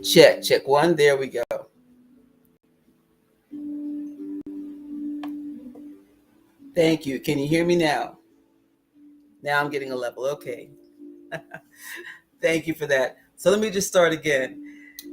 Check, check one. There we go. Thank you. Can you hear me now? Now I'm getting a level. Okay. Thank you for that. So let me just start again.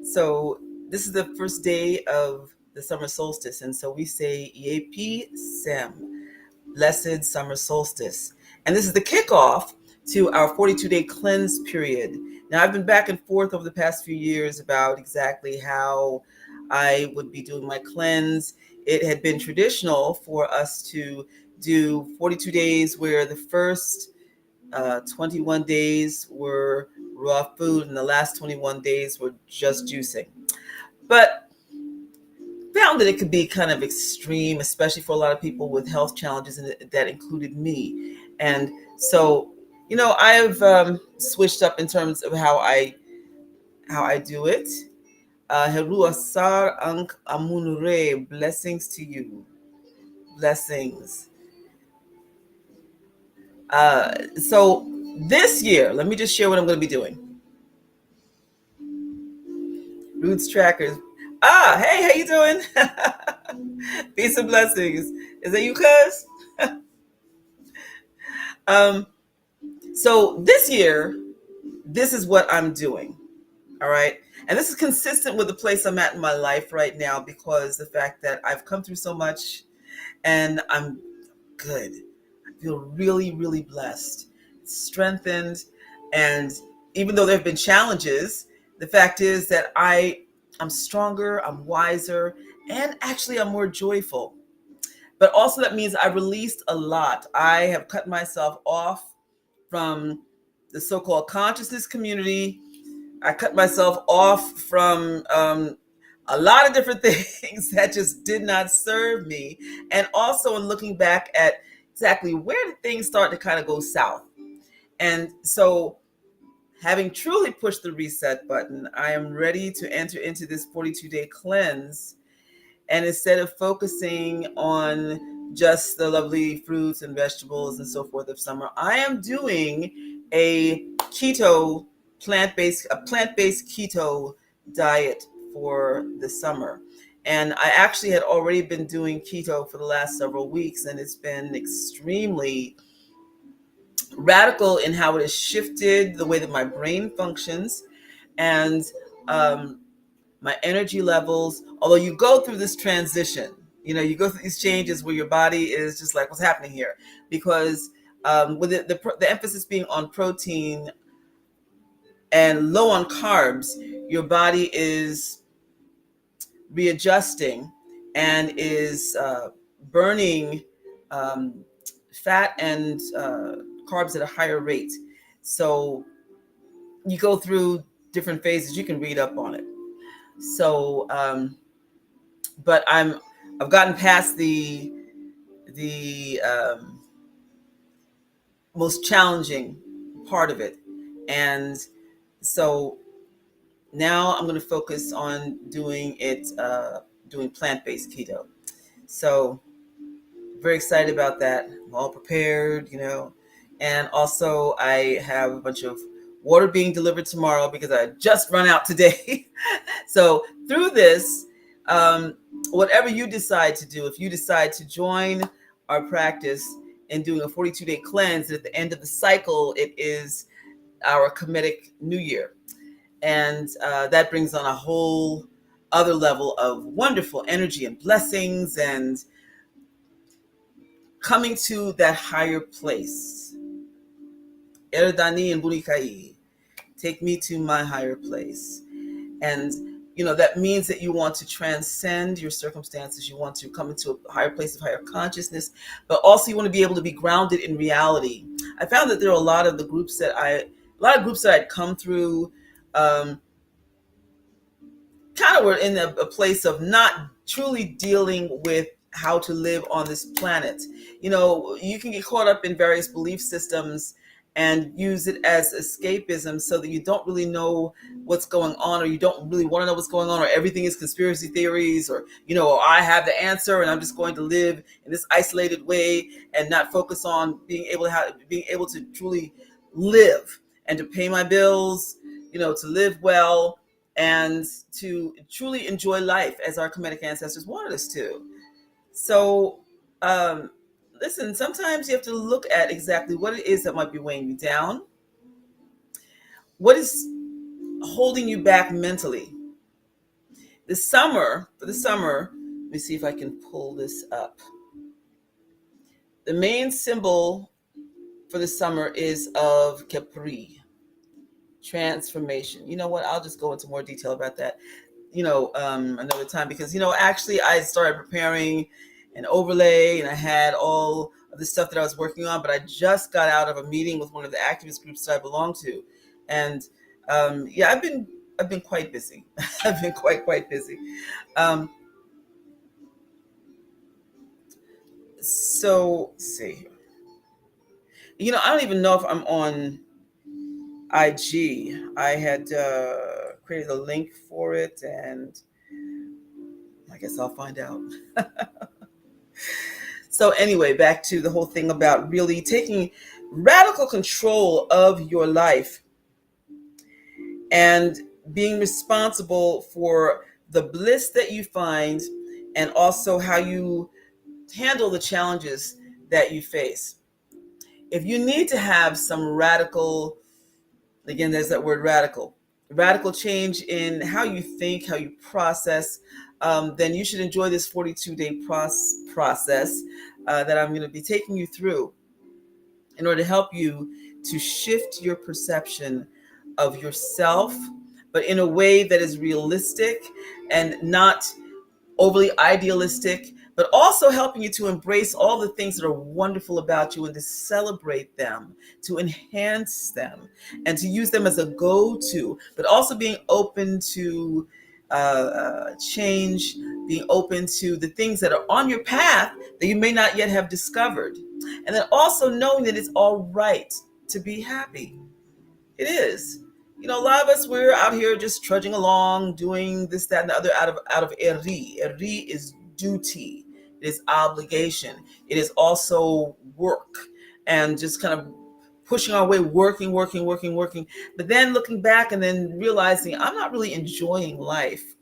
So this is the first day of the summer solstice, and so we say Aapi Sem, blessed summer solstice. And this is the kickoff to our 42-day cleanse period. Now, I've been back and forth over the past few years about exactly how I would be doing my cleanse. It had been traditional for us to do 42 days where the first 21 days were raw food and the last 21 days were just juicing. But found that it could be kind of extreme, especially for a lot of people with health challenges, and that included me. And so, I've switched up in terms of how I do it. Heru asar ank amunure, blessings to you, blessings. So this year, let me just share what I'm going to be doing. Roots trackers. Hey, how you doing? Peace and blessings. Is that you, cuz? So this year, this is what I'm doing. All right. And this is consistent with the place I'm at in my life right now, because the fact that I've come through so much and I'm good. I feel really, really blessed, strengthened. And even though there have been challenges, the fact is that I'm stronger, I'm wiser, and actually I'm more joyful. But also that means I released a lot. I have cut myself off from the so-called consciousness community. I cut myself off from a lot of different things that just did not serve me. And also in looking back at exactly where did things start to kind of go south. And so having truly pushed the reset button, I am ready to enter into this 42-day cleanse. And instead of focusing on just the lovely fruits and vegetables and so forth of summer, I am doing a plant-based keto diet for the summer. And I actually had already been doing keto for the last several weeks, and it's been extremely radical in how it has shifted the way that my brain functions and my energy levels. Although you go through this transition, you go through these changes where your body is just like, what's happening here? Because with the emphasis being on protein and low on carbs, your body is readjusting and is burning fat and carbs at a higher rate. So you go through different phases. You can read up on it. So, but I've gotten past the most challenging part of it, and so now I'm going to focus on doing plant-based keto. So very excited about that. I'm all prepared, and also I have a bunch of water being delivered tomorrow because I just run out today. So through this, whatever you decide to do, if you decide to join our practice in doing a 42-day cleanse, at the end of the cycle, it is our Kemetic New Year. And that brings on a whole other level of wonderful energy and blessings and coming to that higher place. Erdani and Bunikai, take me to my higher place. And, that means that you want to transcend your circumstances. You want to come into a higher place of higher consciousness, but also you want to be able to be grounded in reality. I found that there are a lot of groups that I'd come through, kind of were in a place of not truly dealing with how to live on this planet. You can get caught up in various belief systems and use it as escapism so that you don't really know what's going on, or you don't really want to know what's going on, or everything is conspiracy theories, or, I have the answer and I'm just going to live in this isolated way and not focus on being able to truly live and to pay my bills, to live well and to truly enjoy life as our Kemetic ancestors wanted us to. So, um, listen, sometimes you have to look at exactly what it is that might be weighing you down, what is holding you back mentally. For the summer, let me see if I can pull this up. The main symbol for the summer is of Capri, transformation. You know what? I'll just go into more detail about that, another time, because, actually I started preparing an overlay and I had all of the stuff that I was working on, but I just got out of a meeting with one of the activist groups that I belong to. And yeah, I've been quite busy. I've been quite busy. Um, so let's see. I don't even know if I'm on IG. I had created a link for it, and I guess I'll find out. So anyway, back to the whole thing about really taking radical control of your life and being responsible for the bliss that you find, and also how you handle the challenges that you face. If you need to have some radical, again, there's that word radical change in how you think, how you process, then you should enjoy this 42-day process that I'm going to be taking you through in order to help you to shift your perception of yourself, but in a way that is realistic and not overly idealistic, but also helping you to embrace all the things that are wonderful about you and to celebrate them, to enhance them, and to use them as a go-to, but also being open to change, being open to the things that are on your path that you may not yet have discovered. And then also knowing that it's all right to be happy. It is. A lot of us, we're out here just trudging along, doing this, that, and the other out of eri. Eri is duty. It is obligation. It is also work, and just kind of pushing our way, working. But then looking back and then realizing I'm not really enjoying life.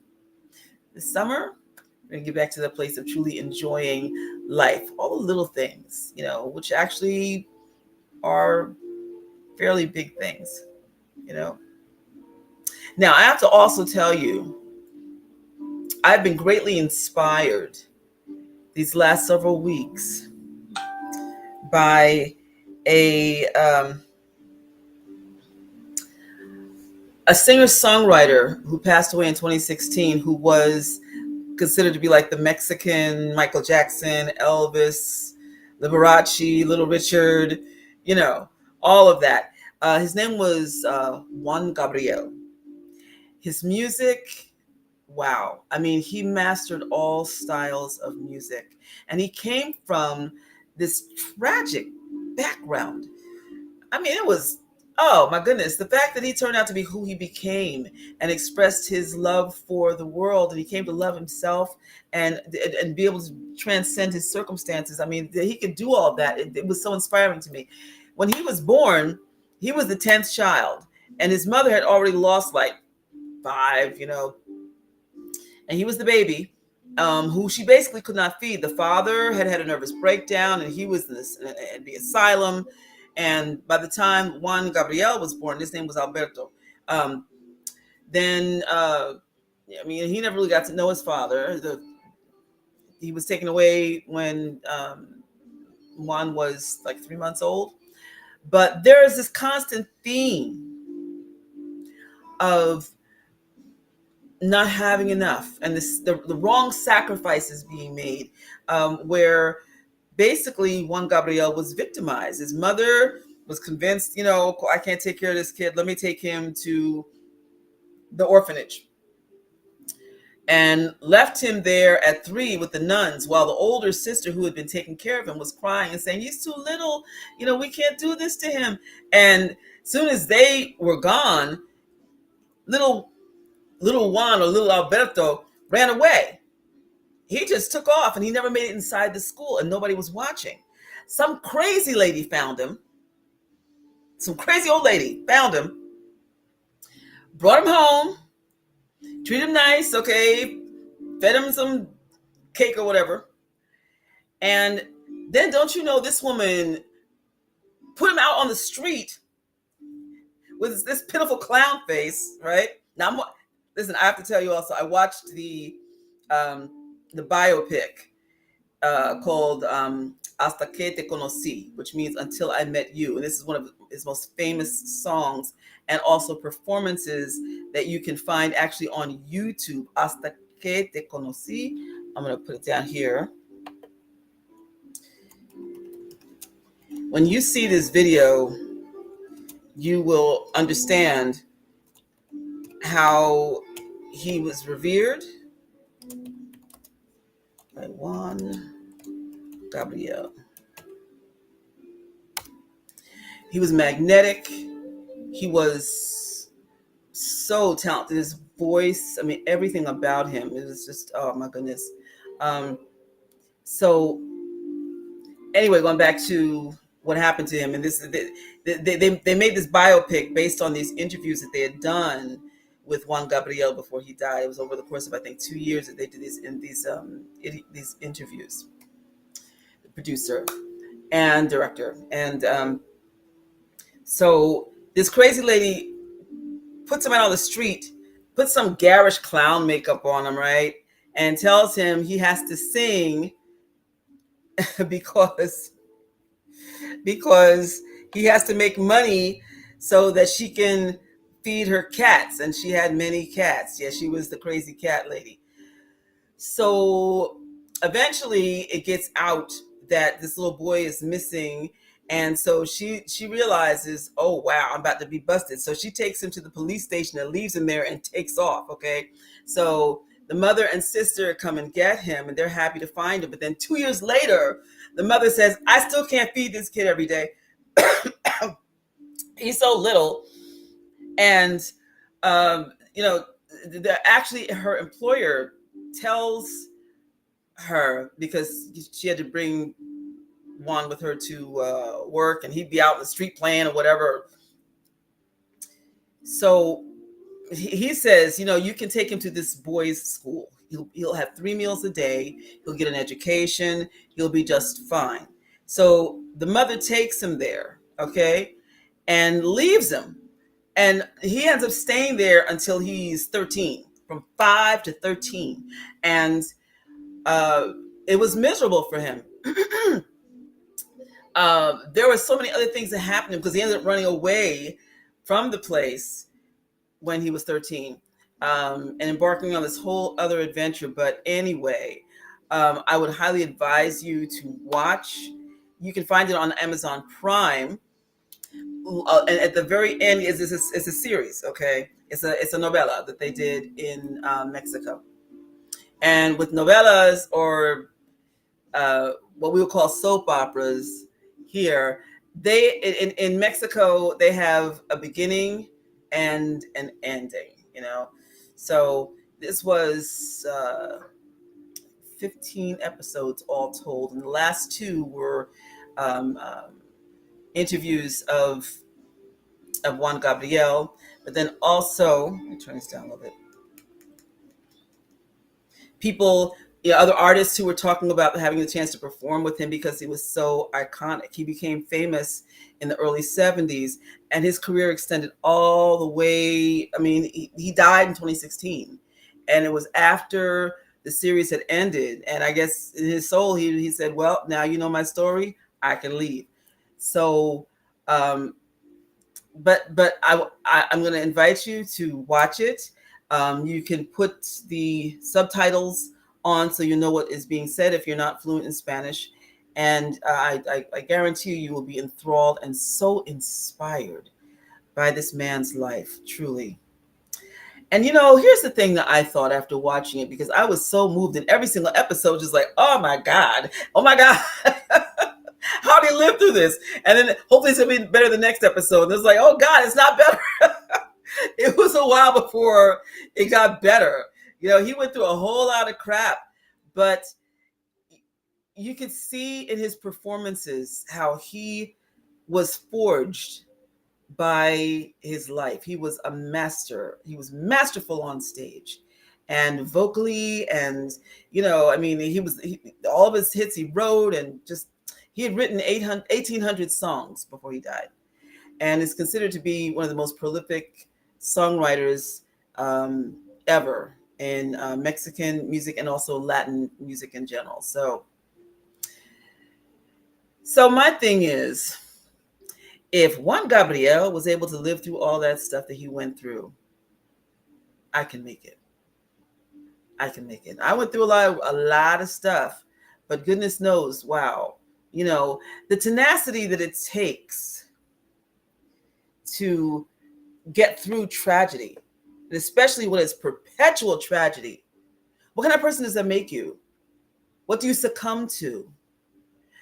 This summer, we're gonna get back to the place of truly enjoying life, all the little things, which actually are fairly big things, you know. Now, I have to also tell you, I've been greatly inspired these last several weeks by a a singer-songwriter who passed away in 2016, who was considered to be like the Mexican Michael Jackson, Elvis, Liberace, Little Richard, all of that. His name was Juan Gabriel. His music, wow. I mean, he mastered all styles of music. And he came from this tragic background. I mean, it was, oh my goodness, the fact that he turned out to be who he became and expressed his love for the world, and he came to love himself and be able to transcend his circumstances. I mean, he could do all of that. It was so inspiring to me. When he was born, he was the 10th child, and his mother had already lost like 5, and he was the baby, who she basically could not feed. The father had had a nervous breakdown, and he was in the asylum. And by the time Juan Gabriel was born, his name was Alberto. Then, I mean, he never really got to know his father. He was taken away when Juan was like 3 months old. But there is this constant theme of not having enough, and the wrong sacrifices being made, where basically Juan Gabriel was victimized. His mother was convinced, I can't take care of this kid. Let me take him to the orphanage, and left him there at 3 with the nuns, while the older sister, who had been taking care of him, was crying and saying, he's too little. We can't do this to him. And as soon as they were gone, little Juan, or little Alberto, ran away. He just took off, and he never made it inside the school, and nobody was watching. Some crazy lady found him. Some crazy old lady found him, brought him home, Treat him nice, okay? Fed him some cake or whatever. And then don't you know this woman put him out on the street with this pitiful clown face, right? Now listen, I have to tell you also, I watched the biopic called Hasta que te conocí, which means Until I Met You. And this is one of his most famous songs and also performances that you can find actually on YouTube. Hasta que te conocí. I'm going to put it down here. When you see this video, you will understand how he was revered by Juan Gabriel. He was magnetic. He was so talented. His voice, I mean, everything about him. It was just, oh my goodness. So anyway, going back to what happened to him, and this they made this biopic based on these interviews that they had done with Juan Gabriel before he died. It was over the course of I think 2 years that they did these interviews. The producer and director, and so this crazy lady puts him out on the street, puts some garish clown makeup on him, right, and tells him he has to sing because he has to make money so that she can feed her cats. And she had many cats. Yeah, she was the crazy cat lady. So eventually it gets out that this little boy is missing. And so she realizes, oh, wow, I'm about to be busted. So she takes him to the police station and leaves him there and takes off. Okay. So the mother and sister come and get him and they're happy to find him. But then 2 years later, the mother says, I still can't feed this kid every day. He's so little. And, actually her employer tells her, because she had to bring Juan with her to work and he'd be out in the street playing or whatever. So he says, you can take him to this boys' school. He'll have 3 meals a day. He'll get an education. He'll be just fine. So the mother takes him there, okay, and leaves him. And he ends up staying there until he's 13, from 5 to 13. And it was miserable for him. There were so many other things that happened to him because he ended up running away from the place when he was 13 and embarking on this whole other adventure. But anyway, I would highly advise you to watch. You can find it on Amazon Prime. And at the very end is it's a series, okay? It's a novella that they did in Mexico. And with novellas or what we would call soap operas here, they in Mexico they have a beginning and an ending, So this was 15 episodes all told, and the last 2 were interviews of Juan Gabriel, but then also, let me turn this down a little bit. People, other artists who were talking about having the chance to perform with him because he was so iconic. He became famous in the early 70s and his career extended all the way. I mean, he died in 2016 and it was after the series had ended. And I guess in his soul, he said, well, now you know my story, I can leave. So, but I'm going to invite you to watch it. You can put the subtitles on so you know what is being said if you're not fluent in Spanish. And I guarantee you will be enthralled and so inspired by this man's life, truly. And here's the thing that I thought after watching it, because I was so moved in every single episode, just like, oh my God. How did he live through this? And then hopefully it's going to be better the next episode. And it's like, oh God, it's not better. It was a while before it got better. He went through a whole lot of crap, but you could see in his performances how he was forged by his life. He was a master. He was masterful on stage. and vocally, and I mean, all of his hits he wrote, and just he had written 1,800 songs before he died, and is considered to be one of the most prolific songwriters ever in Mexican music and also Latin music in general. So my thing is, if Juan Gabriel was able to live through all that stuff that he went through, I can make it. I can make it. I went through a lot of stuff, but goodness knows, wow, the tenacity that it takes to get through tragedy, and especially when it's perpetual tragedy. What kind of person does that make you? What do you succumb to?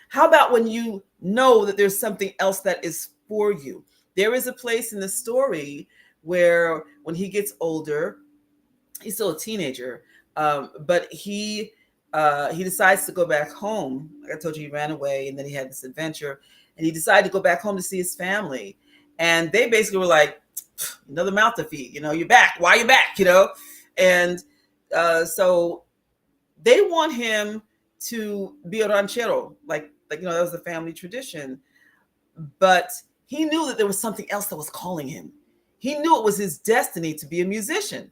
How about when you know that there's something else that is for you? There is a place in the story where when he gets older, he's still a teenager, but he decides to go back home. Like I told you, he ran away, and then he had this adventure, and he decided to go back home to see his family. And they basically were like, another mouth to feed. You're back. Why are you back? And so they want him to be a ranchero, like that was the family tradition. But he knew that there was something else that was calling him. He knew it was his destiny to be a musician.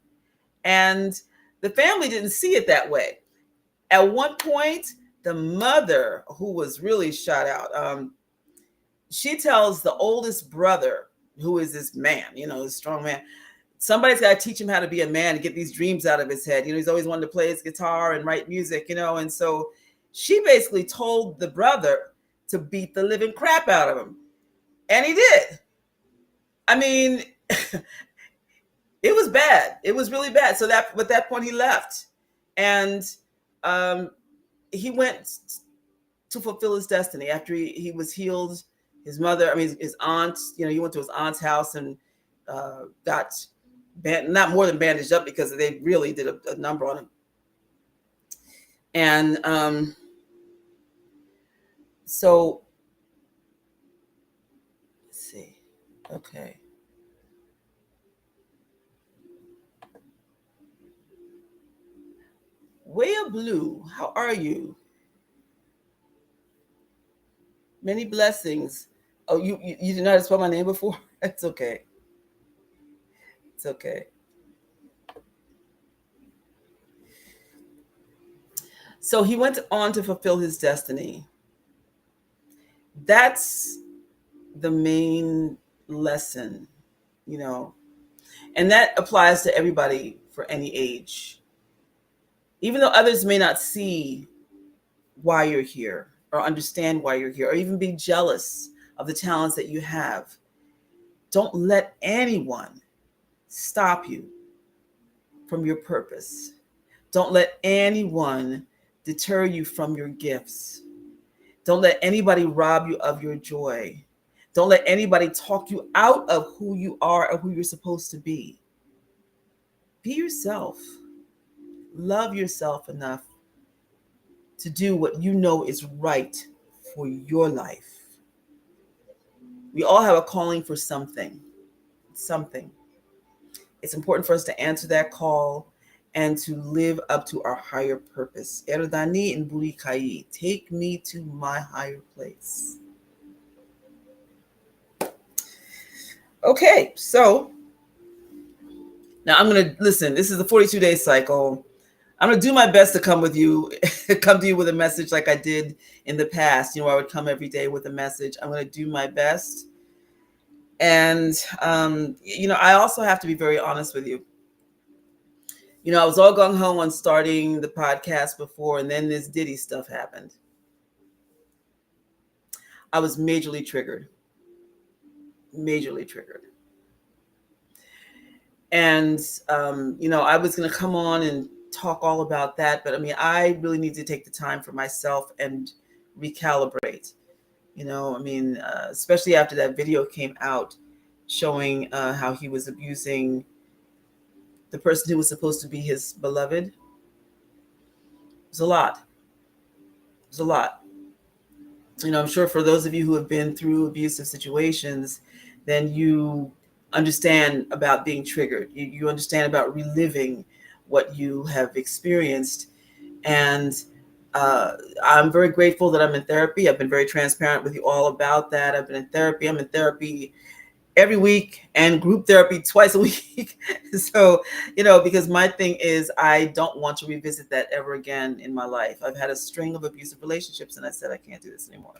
And the family didn't see it that way. At one point, the mother, who was really shot out, she tells the oldest brother, who is this man, this strong man, somebody's got to teach him how to be a man and get these dreams out of his head. He's always wanted to play his guitar and write music, and so she basically told the brother to beat the living crap out of him. And he did. I mean, it was bad. It was really bad. So at that point he left, and he went to fulfill his destiny after he was healed. His mother, his aunt, he went to his aunt's house and got not more than bandaged up, because they really did a number on him. And so let's see. Okay. Whale Blue, how are you? Many blessings. Oh, you did not spell my name before? It's okay. It's okay. So he went on to fulfill his destiny. That's the main lesson, and that applies to everybody for any age. Even though others may not see why you're here or understand why you're here or even be jealous of the talents that you have, don't let anyone stop you from your purpose. Don't let anyone deter you from your gifts. Don't let anybody rob you of your joy. Don't let anybody talk you out of who you are or who you're supposed to be. Be yourself. Love yourself enough to do what you know is right for your life. We all have a calling for something. It's important for us to answer that call and to live up to our higher purpose. Erdani in Burikai, take me to my higher place. Okay, so now I'm going to listen. This is the 42-day cycle. I'm going to do my best to come to you with a message like I did in the past. I would come every day with a message. I'm going to do my best. And, I also have to be very honest with you. I was all gung-ho on starting the podcast before, and then this Diddy stuff happened. I was majorly triggered. And, I was going to come on and talk all about that. But I really need to take the time for myself and recalibrate, especially after that video came out showing how he was abusing the person who was supposed to be his beloved. It was a lot. I'm sure for those of you who have been through abusive situations, then you understand about being triggered. You understand about reliving what you have experienced. And uh, I'm very grateful that I'm in therapy. I've been very transparent with you all about that. I've been in therapy. I'm in therapy every week and group therapy twice a week. So, because my thing is, I don't want to revisit that ever again in my life. I've had a string of abusive relationships, and I said, I can't do this anymore.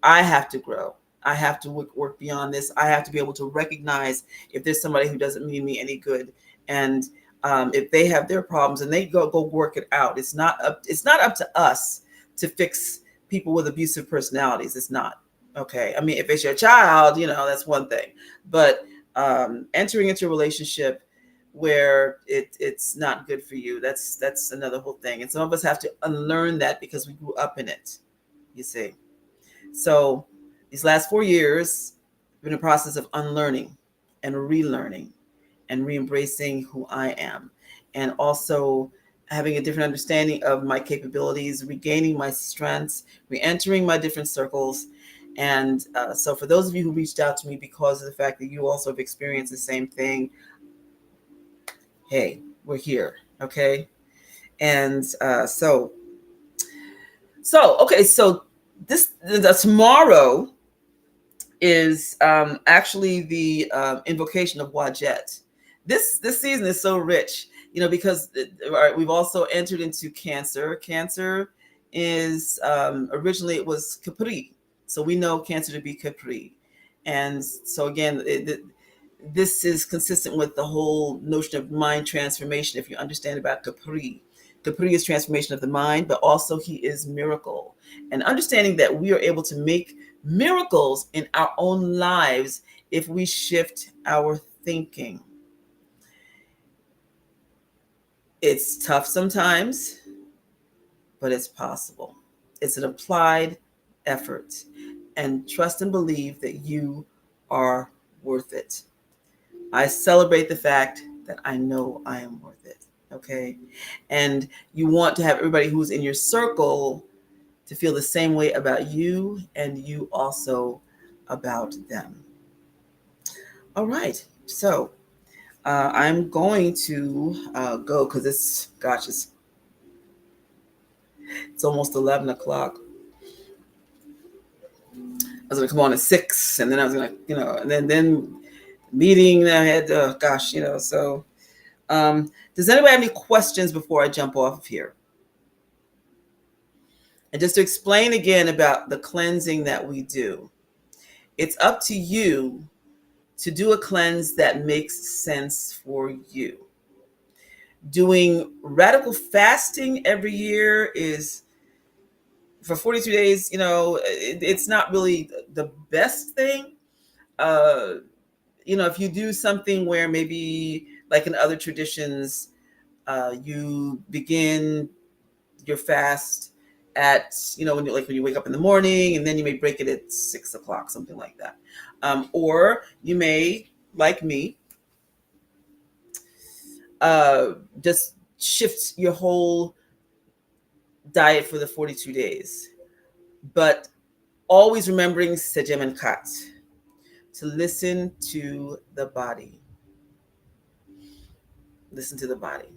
I have to grow. I have to work beyond this. I have to be able to recognize if there's somebody who doesn't mean me any good, and if they have their problems and they go work it out. It's not up to us to fix people with abusive personalities. It's not. Okay. I mean, if it's your child, that's one thing. But entering into a relationship where it's not good for you, that's another whole thing. And some of us have to unlearn that because we grew up in it. You see. So these last 4 years, I've been in a process of unlearning and relearning and re-embracing who I am, and also having a different understanding of my capabilities, regaining my strengths, re-entering my different circles. And so for those of you who reached out to me because of the fact that you also have experienced the same thing, hey, we're here, okay? And okay, so the tomorrow is actually the invocation of Wajet. This season is so rich, because we've also entered into Cancer. Cancer is originally it was Capri, so we know Cancer to be Capri, and so again, this is consistent with the whole notion of mind transformation. If you understand about Capri, Capri is transformation of the mind, but also he is miracle, and understanding that we are able to make miracles in our own lives if we shift our thinking. It's tough sometimes, but it's possible. It's an applied effort, and trust and believe that you are worth it. I celebrate the fact that I know I am worth it. Okay. And you want to have everybody who's in your circle to feel the same way about you, and you also about them. All right. So I'm going to go because it's almost 11 o'clock. I was going to come on at 6, and then I was going to, and then meeting I had, so does anybody have any questions before I jump off of here? And just to explain again about the cleansing that we do, it's up to you to do a cleanse that makes sense for you. Doing radical fasting every year is for 42 days, it's not really the best thing. Uh, if you do something where maybe like in other traditions, you begin your fast at, when you wake up in the morning, and then you may break it at 6 o'clock, something like that. Or you may, like me, just shift your whole diet for the 42 days. But always remembering Sejem and Kat, to listen to the body. Listen to the body.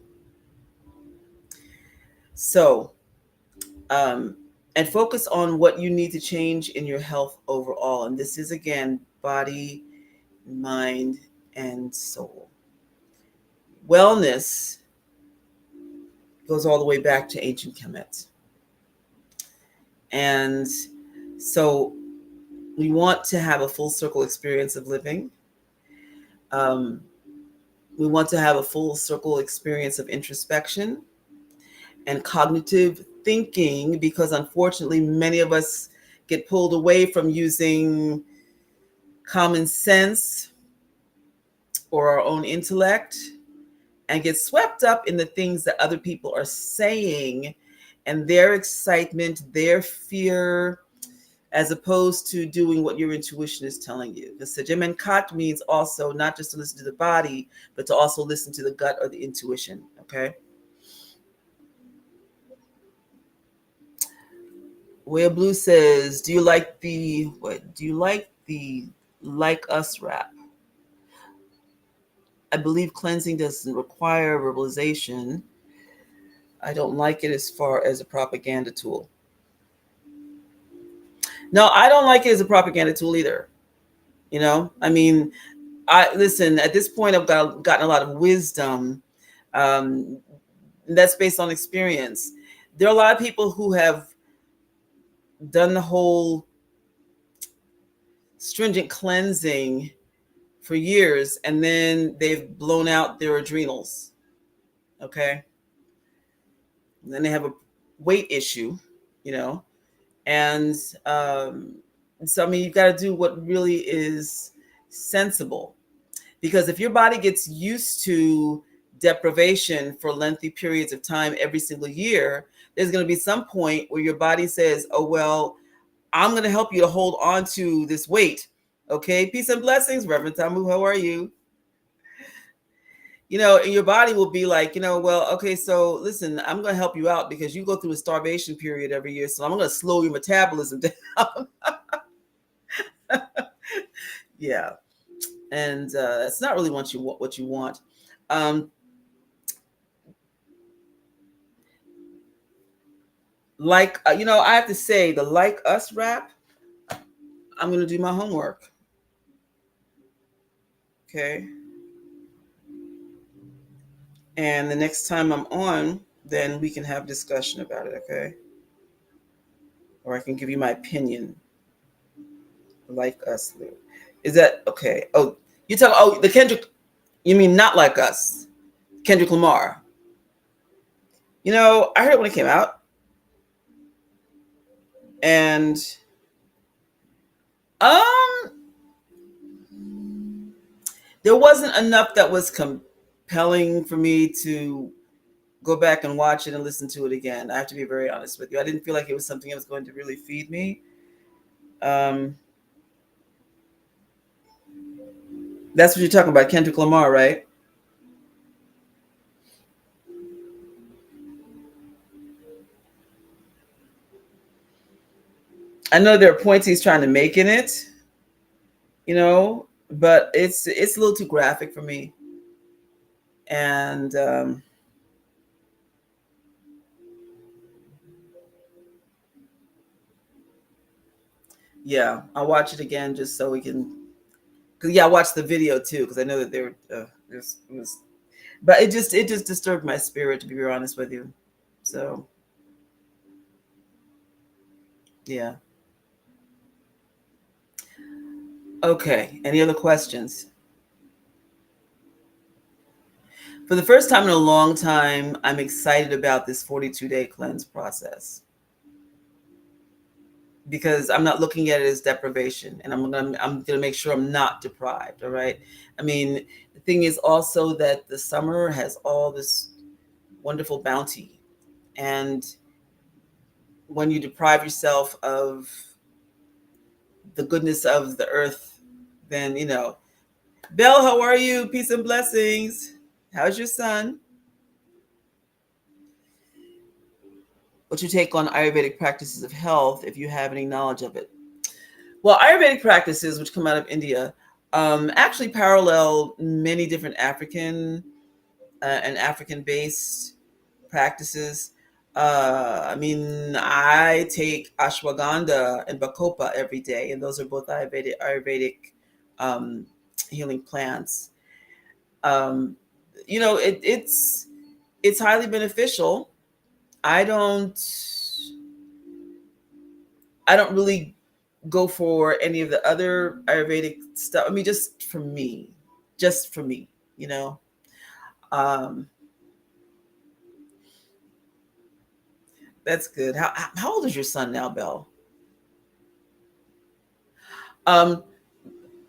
So, and focus on what you need to change in your health overall. And this is, again, body, mind, and soul. Wellness goes all the way back to ancient Kemet. And so we want to have a full circle experience of living. We want to have a full circle experience of introspection and cognitive thinking, because unfortunately many of us get pulled away from using common sense or our own intellect and get swept up in the things that other people are saying and their excitement, their fear, as opposed to doing what your intuition is telling you. The Sejem and Kat means also not just to listen to the body, but to also listen to the gut or the intuition, okay? Whale Blue says, do you like the Like Us rap? I believe cleansing doesn't require verbalization. I don't like it as far as a propaganda tool. No, I don't like it as a propaganda tool either. You know, I mean, I listen. At this point, I've gotten a lot of wisdom. Um, that's based on experience. There are a lot of people who have done the whole stringent cleansing for years, and then they've blown out their adrenals. Okay, and then they have a weight issue. You know, and um, so I mean, you've got to do what really is sensible. Because if your body gets used to deprivation for lengthy periods of time every single year, there's going to be some point where your body says, oh, well, I'm going to help you to hold on to this weight. Okay. Peace and blessings, Reverend Tamu. How are you? You know, and your body will be like, you know, well, okay, so listen, I'm going to help you out because you go through a starvation period every year. So I'm going to slow your metabolism down. Yeah. And that's not really what you want. Um, you know, I have to say the like us rap, I'm going to do my homework. Okay. And the next time I'm on, then we can have discussion about it. Okay. Or I can give you my opinion. Like us. Is that okay? Oh, you talk. Oh, the Kendrick. You mean not like us? Kendrick Lamar. You know, I heard it when it came out, and um, there wasn't enough that was compelling for me to go back and watch it and listen to it again. I have to be very honest with you. I didn't feel like it was something that was going to really feed me. Um, that's what you're talking about, Kendrick Lamar, right? I know there are points he's trying to make in it, you know, but it's a little too graphic for me. And yeah, I'll watch it again just so we can. Cause yeah, I watched the video too because I know that there's it was, but it just disturbed my spirit to be very honest with you. So yeah. Okay. Any other questions? For the first time in a long time, I'm excited about this 42-day cleanse process because I'm not looking at it as deprivation, and I'm gonna make sure I'm not deprived. All right. I mean, the thing is also that the summer has all this wonderful bounty, and when you deprive yourself of the goodness of the earth, then you know. Belle, how are you? Peace and blessings. How's your son? What's your take on Ayurvedic practices of health if you have any knowledge of it? Well, Ayurvedic practices, which come out of India, actually parallel many different African and African based practices. I mean, I take ashwagandha and bacopa every day, and those are both Ayurvedic um, healing plants. Um, you know, it's highly beneficial. I don't I don't really go for any of the other Ayurvedic stuff. I mean, just for me, you know. Um, that's good. How old is your son now, Belle? Um,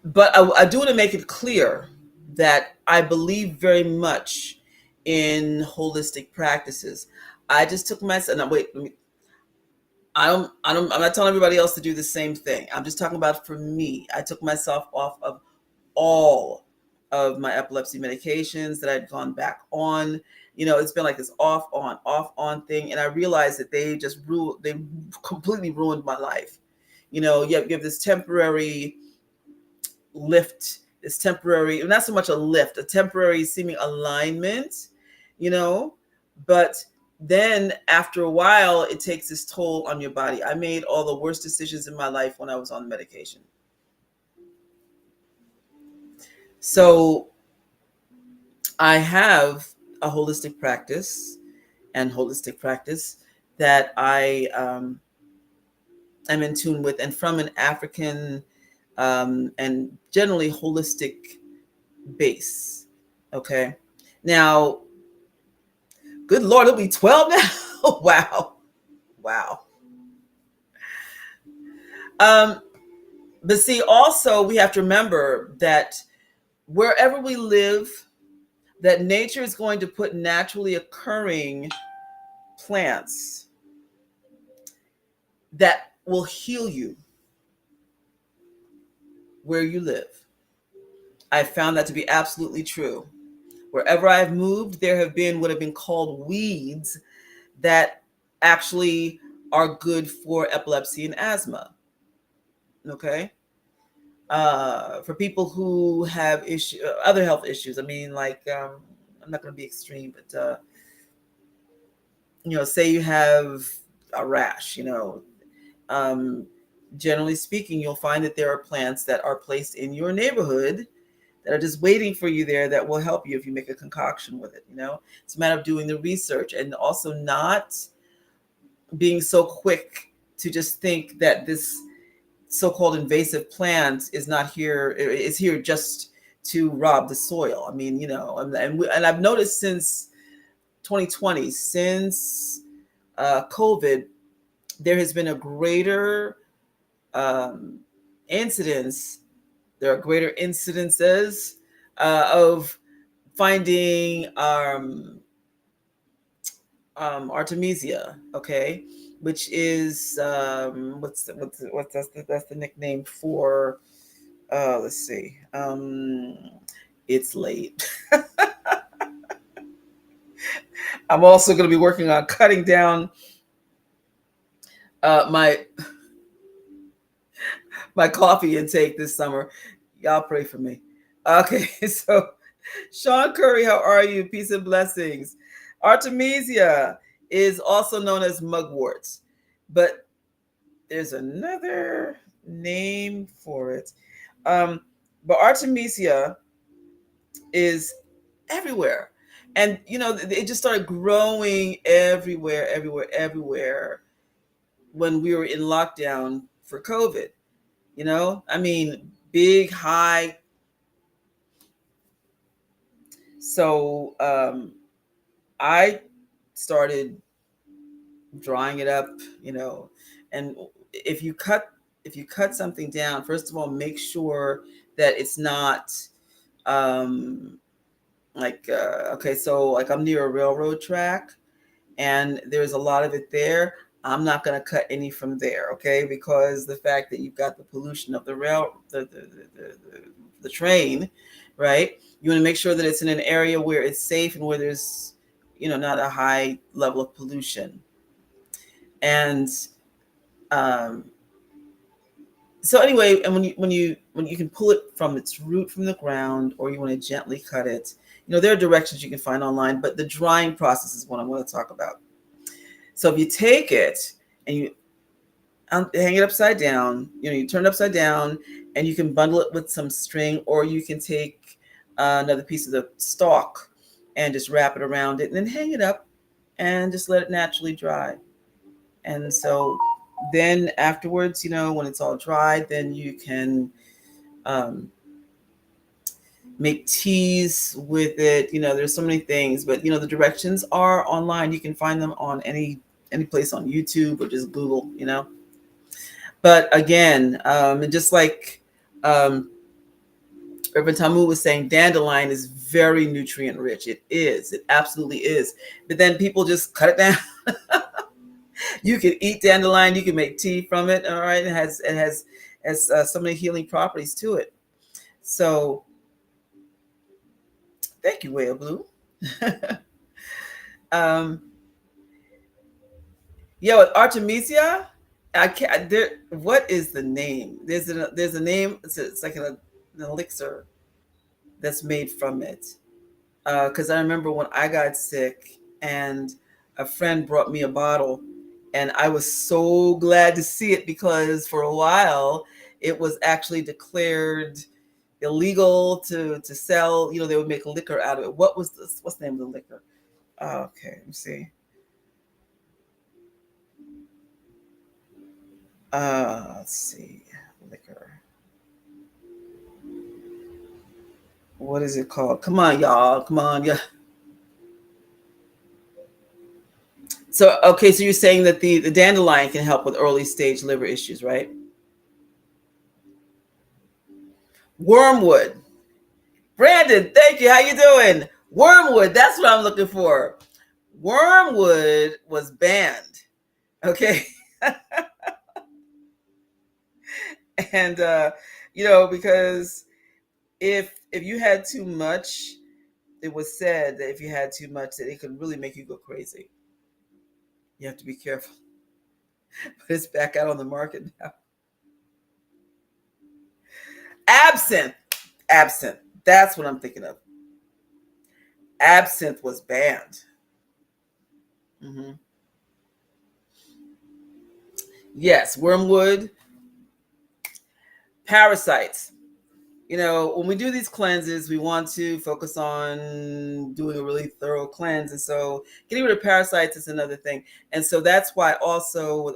but I do want to make it clear that I believe very much in holistic practices. I just took my son. Now, wait, let me, I'm not telling everybody else to do the same thing. I'm just talking about for me. I took myself off of all of my epilepsy medications that I'd gone back on. You know, it's been like this off on thing, and I realized that they completely ruined my life. You know, you have this temporary lift this temporary, not so much a lift, a temporary seeming alignment, you know, but then after a while, it takes its toll on your body. I made all the worst decisions in my life when I was on medication. So I have a holistic practice that I am in tune with, and from an African and generally holistic base. Okay. Now, good Lord, it'll be 12 now. Wow. Wow. Um, but see, also, we have to remember that wherever we live, that nature is going to put naturally occurring plants that will heal you where you live. I found that to be absolutely true. Wherever I've moved, there have been what have been called weeds that actually are good for epilepsy and asthma. Okay. For people who have other health issues. I mean, like, I'm not going to be extreme, but say you have a rash. Um, Generally speaking, you'll find that there are plants that are placed in your neighborhood that are just waiting for you there that will help you if you make a concoction with it. It's a matter of doing the research and also not being so quick to just think that this so-called invasive plant is here just to rob the soil. I mean, and I've noticed since 2020, since COVID, there has been a greater um, incidence. There are greater incidences of finding Artemisia, okay, which is that's the nickname for. Let's see. It's late. I'm also going to be working on cutting down my coffee intake this summer. Y'all pray for me. Okay, so Sean Curry, how are you? Peace and blessings. Artemisia is also known as mugwort, but there's another name for it. But Artemisia is everywhere. And, it just started growing everywhere, everywhere, everywhere when we were in lockdown for COVID. I mean, big, high. So I started drying it up, and if you cut something down, first of all, make sure that it's not okay, so like I'm near a railroad track and there's a lot of it there. I'm not going to cut any from there, okay? Because the fact that you've got the pollution of the the train, right? You want to make sure that it's in an area where it's safe and where there's, not a high level of pollution. And um, so anyway, and when you can pull it from its root from the ground, or you want to gently cut it, there are directions you can find online, but the drying process is what I want to talk about. So if you take it and you hang it upside down, you turn it upside down, and you can bundle it with some string, or you can take another piece of the stalk and just wrap it around it and then hang it up and just let it naturally dry. And so then afterwards, when it's all dry, then you can make teas with it. There's so many things, but the directions are online. You can find them on any place on YouTube, or just Google. But again, and just like Reverend Tamu was saying, dandelion is very nutrient rich. It is. It absolutely is. But then people just cut it down. You can eat dandelion. You can make tea from it. All right. It has so many healing properties to it. So thank you, Whale Blue. Artemisia. I can't. What is the name? There's a name. It's like an elixir. that's made from it. Because I remember when I got sick and a friend brought me a bottle, and I was so glad to see it because for a while it was actually declared illegal to sell. They would make liquor out of it. What was this? What's the name of the liquor? Okay, let me see. Let's see. Liquor. What is it called? Come on, y'all. Come on, yeah. So, okay, so you're saying that the dandelion can help with early stage liver issues, right? Wormwood. Brandon, thank you. How you doing? Wormwood. That's what I'm looking for. Wormwood was banned. Okay, and because if you had too much, it was said that if you had too much, that it could really make you go crazy. You have to be careful. But it's back out on the market now. Absinthe. Absinthe. That's what I'm thinking of. Absinthe was banned. Hmm. Yes, wormwood, parasites. When we do these cleanses, we want to focus on doing a really thorough cleanse, and so getting rid of parasites is another thing. And so that's why also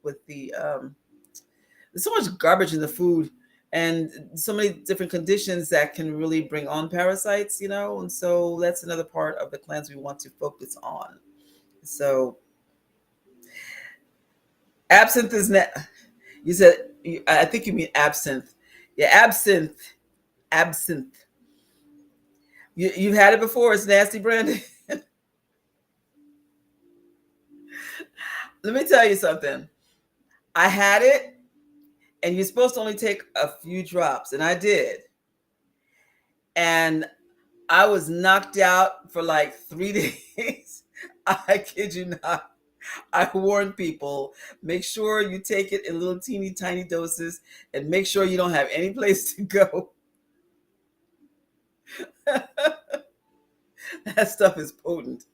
with the there's so much garbage in the food, and so many different conditions that can really bring on parasites. And so that's another part of the cleanse we want to focus on. So absinthe is not. You said, I think you mean absinthe. Yeah, absinthe. Absinthe. You've had it before. It's nasty, Brandon. Let me tell you something. I had it, and you're supposed to only take a few drops, and I did. And I was knocked out for like 3 days. I kid you not. I warn people, make sure you take it in little teeny tiny doses and make sure you don't have any place to go. That stuff is potent.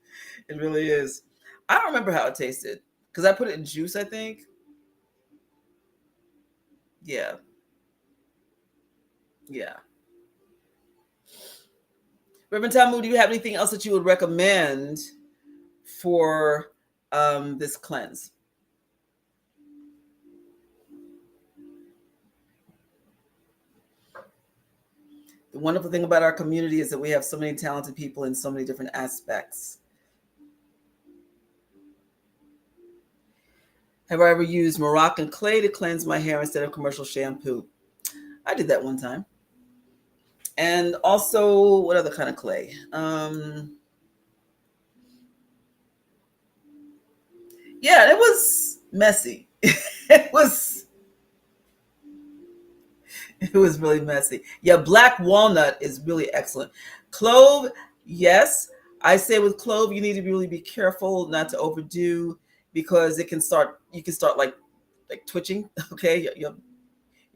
It really is. I don't remember how it tasted because I put it in juice, I think. Yeah. Yeah. Reverend Tamu, do you have anything else that you would recommend for this cleanse? The wonderful thing about our community is that we have so many talented people in so many different aspects. Have I ever used Moroccan clay to cleanse my hair instead of commercial shampoo? I did that one time. And also, what other kind of clay? Yeah, it was messy. it was it was really messy. Yeah, black walnut is really excellent. Clove, yes. I say with clove, you need to really be careful not to overdo because you can start like twitching, okay? Your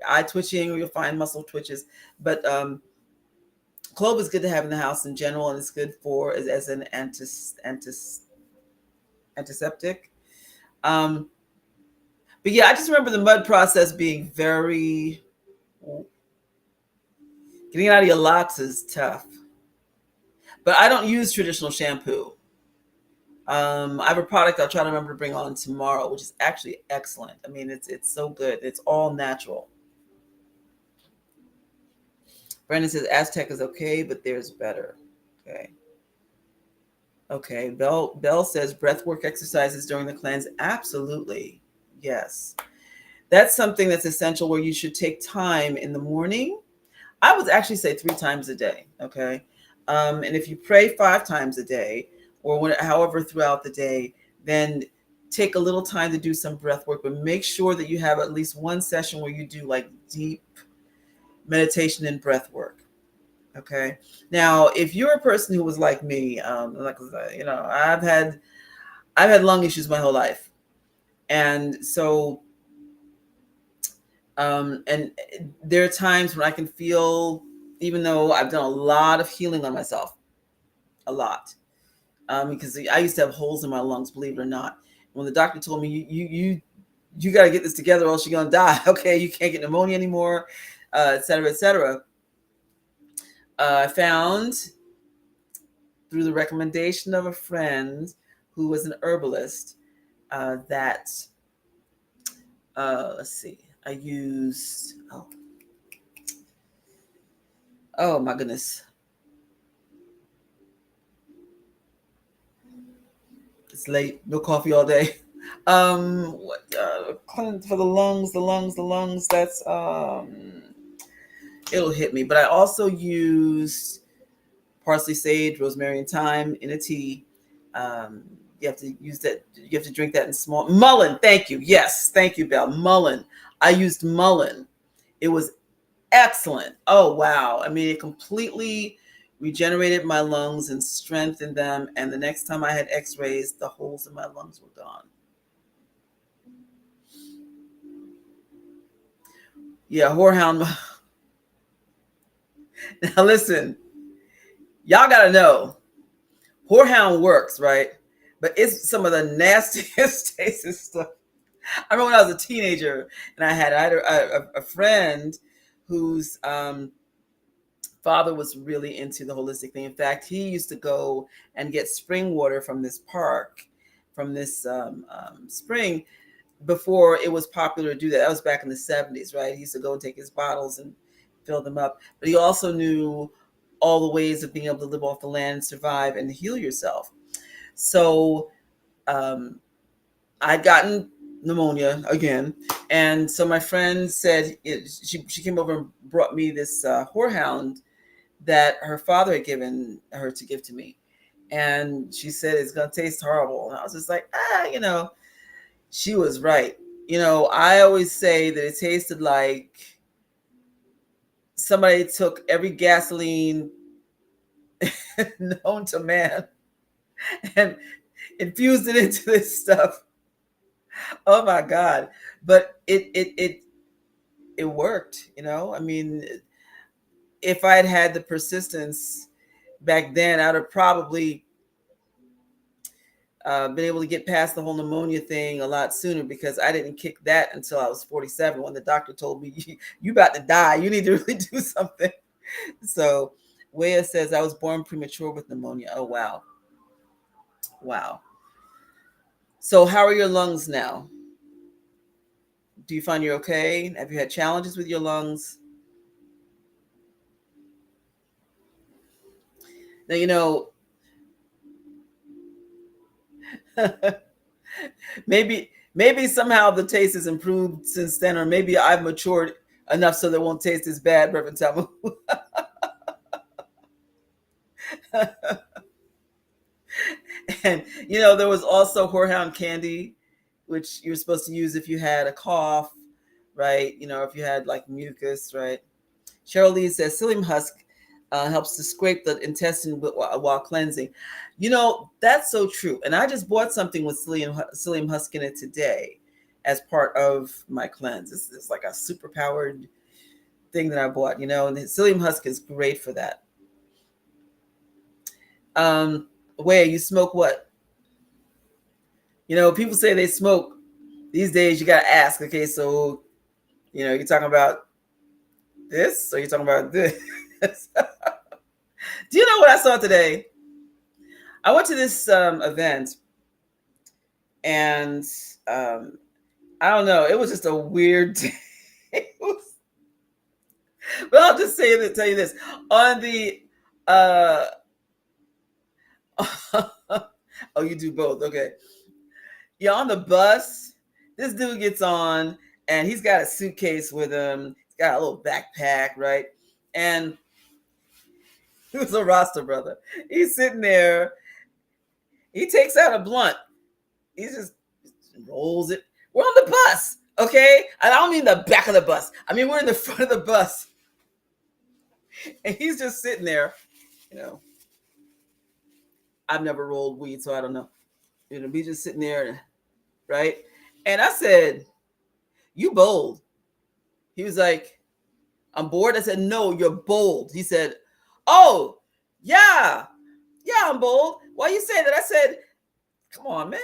eye twitching or your fine muscle twitches. But clove is good to have in the house in general, and it's good for as an antiseptic. Um, but yeah, I just remember the mud process being very getting out of your locks is tough. But I don't use traditional shampoo. I have a product I'll try to remember to bring on tomorrow, which is actually excellent. I mean, it's so good. It's all natural. Brandon says Aztec is okay, but there's better. Okay. Okay. Bell says breathwork exercises during the cleanse. Absolutely. Yes. That's something that's essential where you should take time in the morning. I would actually say 3 times a day. Okay. And if you pray 5 times a day or however throughout the day, then take a little time to do some breath work, but make sure that you have at least one session where you do like deep meditation and breath work. Okay. Now, if you're a person who was like me, like I've had lung issues my whole life, and so and there are times when I can feel even though I've done a lot of healing on myself, a lot. Because I used to have holes in my lungs, believe it or not. When the doctor told me, you got to get this together, or else you're gonna die. Okay, you can't get pneumonia anymore, et cetera, et cetera. I found through the recommendation of a friend who was an herbalist that let's see, I used oh my goodness, it's late, no coffee all day. What for the lungs, the lungs. That's it'll hit me. But I also used parsley, sage, rosemary, and thyme in a tea. Um, you have to use that. You have to drink that in small mullein. Thank you. Yes, thank you, Belle. Mullein. I used mullein. It was excellent. Oh wow! I mean, it completely regenerated my lungs and strengthened them. And the next time I had X-rays, the holes in my lungs were gone. Yeah, whorehound. Now listen, y'all gotta know, whorehound works, right? But it's some of the nastiest tastes stuff. I remember when I was a teenager, and I had a friend whose father was really into the holistic thing. In fact, he used to go and get spring water from this park, from this spring, before it was popular to do that. That was back in the 70s, right? He used to go and take his bottles and fill them up. But he also knew all the ways of being able to live off the land, survive, and heal yourself. So um, I'd gotten pneumonia again. And so my friend said, she came over and brought me this whorehound that her father had given her to give to me. And she said, it's going to taste horrible. And I was just like, she was right. I always say that it tasted like somebody took every gasoline known to man and infused it into this stuff. Oh my God. But it worked, I mean, if I had had the persistence back then, I'd have probably been able to get past the whole pneumonia thing a lot sooner, because I didn't kick that until I was 47, when the doctor told me, you about to die. You need to really do something. So Wea says, I was born premature with pneumonia. Oh, wow. Wow. So how are your lungs now? Do you find you're okay? Have you had challenges with your lungs? Now, maybe somehow the taste has improved since then, or maybe I've matured enough so that it won't taste as bad, Reverend Tamu. And there was also horehound candy, which you're supposed to use if you had a cough, right? If you had like mucus, right? Cheryl Lee says psyllium husk helps to scrape the intestine while cleansing. That's so true. And I just bought something with psyllium husk in it today as part of my cleanse. It's like a super powered thing that I bought, and the psyllium husk is great for that. Where you smoke what? People say they smoke. These days you got to ask, okay, so, you're talking about this, or you're talking about this? Do you know what I saw today? I went to this event, and I don't know, it was just a weird day. But I'll just tell you this. On the oh, you do both. Okay. Yeah, on the bus, this dude gets on, and he's got a suitcase with him. He's got a little backpack, right? And he was a Rasta brother. He's sitting there. He takes out a blunt. He just rolls it. We're on the bus, okay? And I don't mean the back of the bus. I mean, we're in the front of the bus. And he's just sitting there, I've never rolled weed, so I don't know. He's just sitting there, right? And I said, you bold. He was like, I'm bored. I said, no, you're bold. He said, oh, yeah, yeah, I'm bold. Why you say that? I said, come on, man.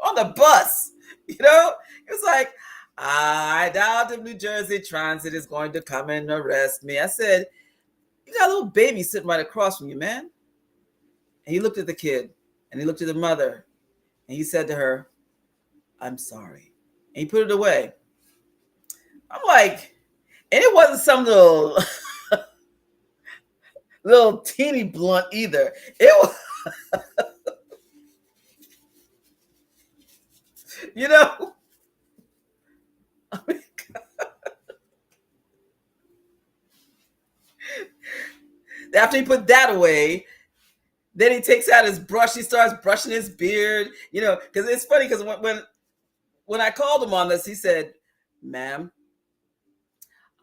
On the bus, you know? It was like, I doubt if New Jersey Transit is going to come and arrest me. I said, you got a little baby sitting right across from you, man. And he looked at the kid and he looked at the mother and he said to her, I'm sorry. And he put it away. I'm like, and it wasn't some little teeny blunt either. It was, you know, I mean, after he put that away, then he takes out his brush. He starts brushing his beard, you know, because it's funny because when I called him on this, he said, ma'am,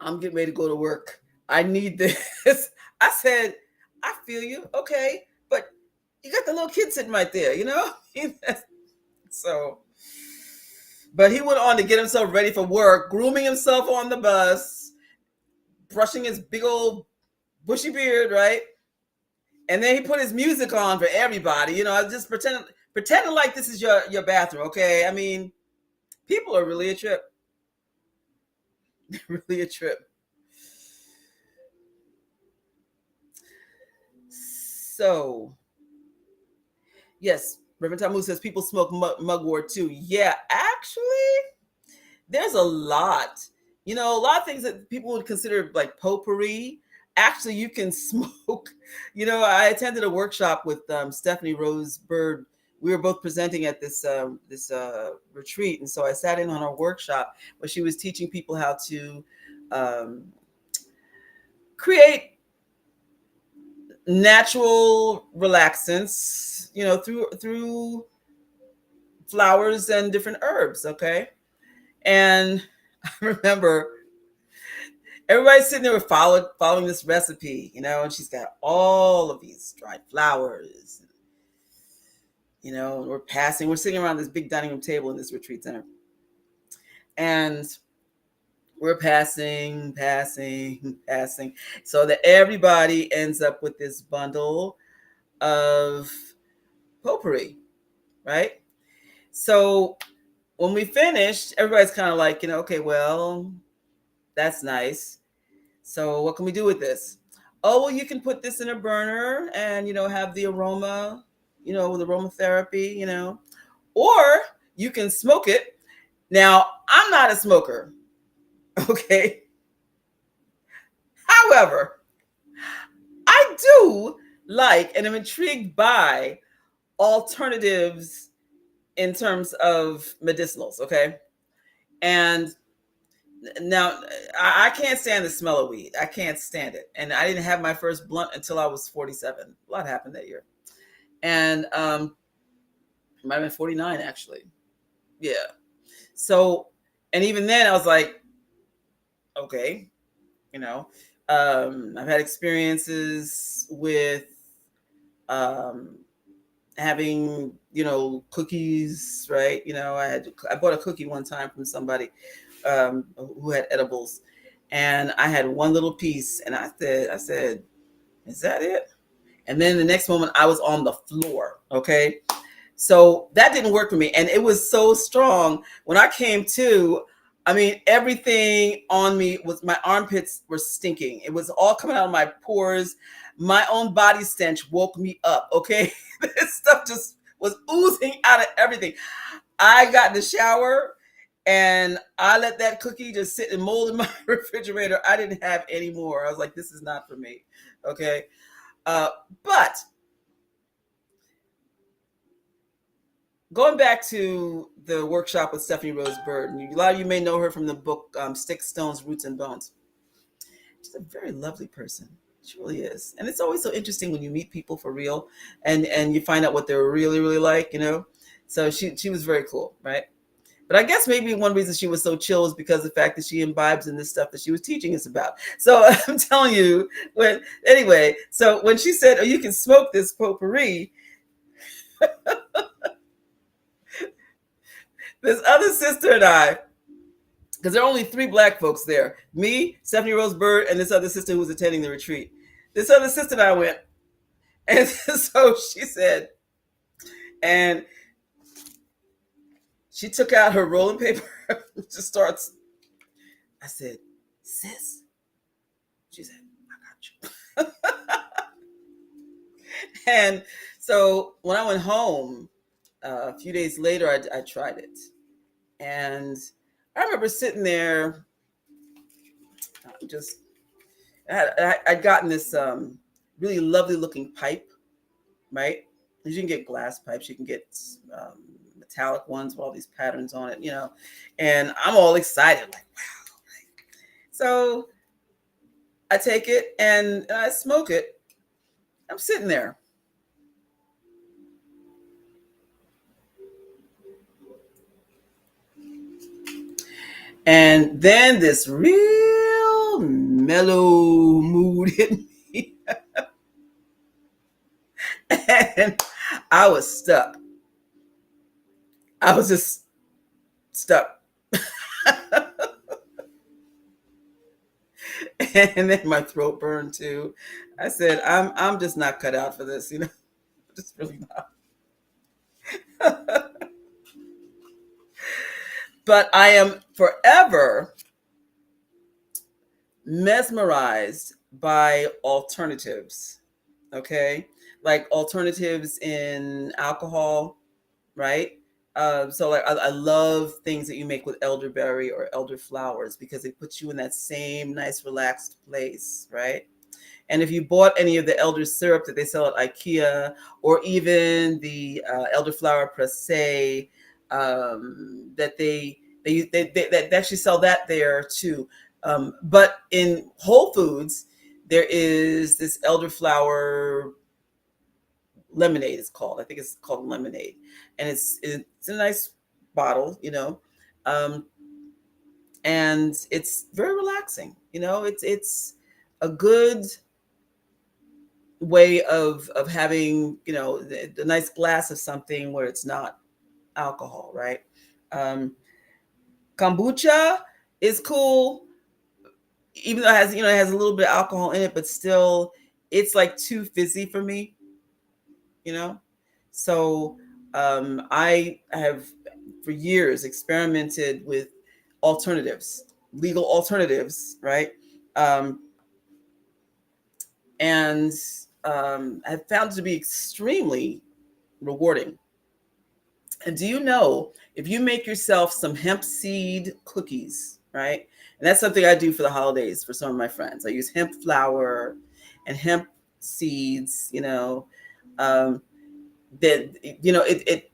I'm getting ready to go to work. I need this. I said, I feel you. Okay. But you got the little kid sitting right there, you know? So, but he went on to get himself ready for work, grooming himself on the bus, brushing his big old bushy beard, right? And then he put his music on for everybody, you know, just pretending like this is your bathroom, okay? I mean, people are really a trip. Really a trip. So, yes, Reverend Tamu says people smoke mugwort too. Yeah, actually, there's a lot. You know, a lot of things that people would consider like potpourri. Actually, you can smoke. You know, I attended a workshop with Stephanie Rose Bird. We were both presenting at this retreat, and so I sat in on her workshop where she was teaching people how to create natural relaxants, you know, through flowers and different herbs. Okay, and I remember everybody's sitting there following this recipe, you know, and she's got all of these dried flowers, you know, and we're sitting around this big dining room table in this retreat center, and we're passing, so that everybody ends up with this bundle of potpourri, right? So when we finished, everybody's kind of like, you know, okay, well, that's nice. So what can we do with this? Oh, well, you can put this in a burner and, you know, have the aroma, you know, with aromatherapy, you know, or you can smoke it. Now, I'm not a smoker, okay? However, I do like and am intrigued by alternatives in terms of medicinals, okay? And now I can't stand the smell of weed. I can't stand it. And I didn't have my first blunt until I was 47. A lot happened that year. And it might have been 49 actually. Yeah. So, and even then I was like, okay, you know, I've had experiences with having, you know, cookies, right? You know, I bought a cookie one time from somebody who had edibles, and I had one little piece, and I said, is that it? And then the next moment I was on the floor. Okay. So that didn't work for me. And it was so strong. When I came to, I mean, everything on me was, my armpits were stinking. It was all coming out of my pores. My own body stench woke me up. Okay. This stuff just was oozing out of everything. I got in the shower and I let that cookie just sit and mold in my refrigerator. I didn't have any more. I was like, this is not for me. Okay. But going back to the workshop with Stephanie Rose Bird, and a lot of you may know her from the book Sticks, Stones, Roots, and Bones. She's a very lovely person. She really is. And it's always so interesting when you meet people for real and you find out what they're really, really like, you know? So she was very cool, right? But I guess maybe one reason she was so chill is because of the fact that she imbibes in this stuff that she was teaching us about. So I'm telling you, so when she said, oh, you can smoke this potpourri, this other sister and I, because there are only three black folks there: me, Stephanie Rose Bird, and this other sister who was attending the retreat. This other sister and I went, and so she said, and she took out her rolling paper, just starts. I said, sis. She said, I got you. And so when I went home, a few days later, I tried it. And I remember sitting there, just, I'd gotten this really lovely looking pipe, right? You can get glass pipes, you can get metallic ones with all these patterns on it, and I'm all excited, like, wow. So I take it and I smoke it. I'm sitting there. And then this real mellow mood hit me. And I was stuck. I was just stuck. And then my throat burned too. I said, I'm just not cut out for this, just really not. But I am forever mesmerized by alternatives. Okay. Like alternatives in alcohol, right? So like I love things that you make with elderberry or elderflowers because it puts you in that same nice relaxed place, right? And if you bought any of the elder syrup that they sell at IKEA, or even the elderflower pressé, that they actually sell that there too. But in Whole Foods, there is this elderflower lemonade. It's called. I think it's called lemonade, and it's a nice bottle, um, and it's very relaxing. It's a good way of having the nice glass of something where it's not alcohol, right? um Kombucha is cool, even though it has a little bit of alcohol in it, but still it's like too fizzy for me, you know so I have for years experimented with alternatives, legal alternatives, right? um and I've found it to be extremely rewarding. And do you know, if you make yourself some hemp seed cookies, right? And that's something I do for the holidays for some of my friends. I use hemp flour and hemp seeds, um, that, it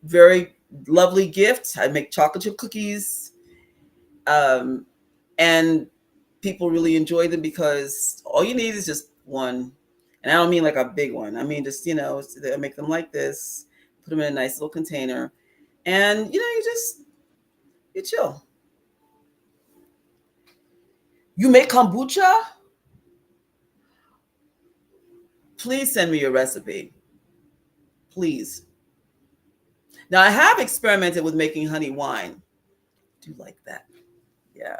very lovely gift. I make chocolate chip cookies, um, and people really enjoy them because all you need is just one. And I don't mean like a big one. I mean just, I make them like this, put them in a nice little container, and you chill. You make kombucha? Please send me your recipe. Please. Now I have experimented with making honey wine. Do you like that? Yeah.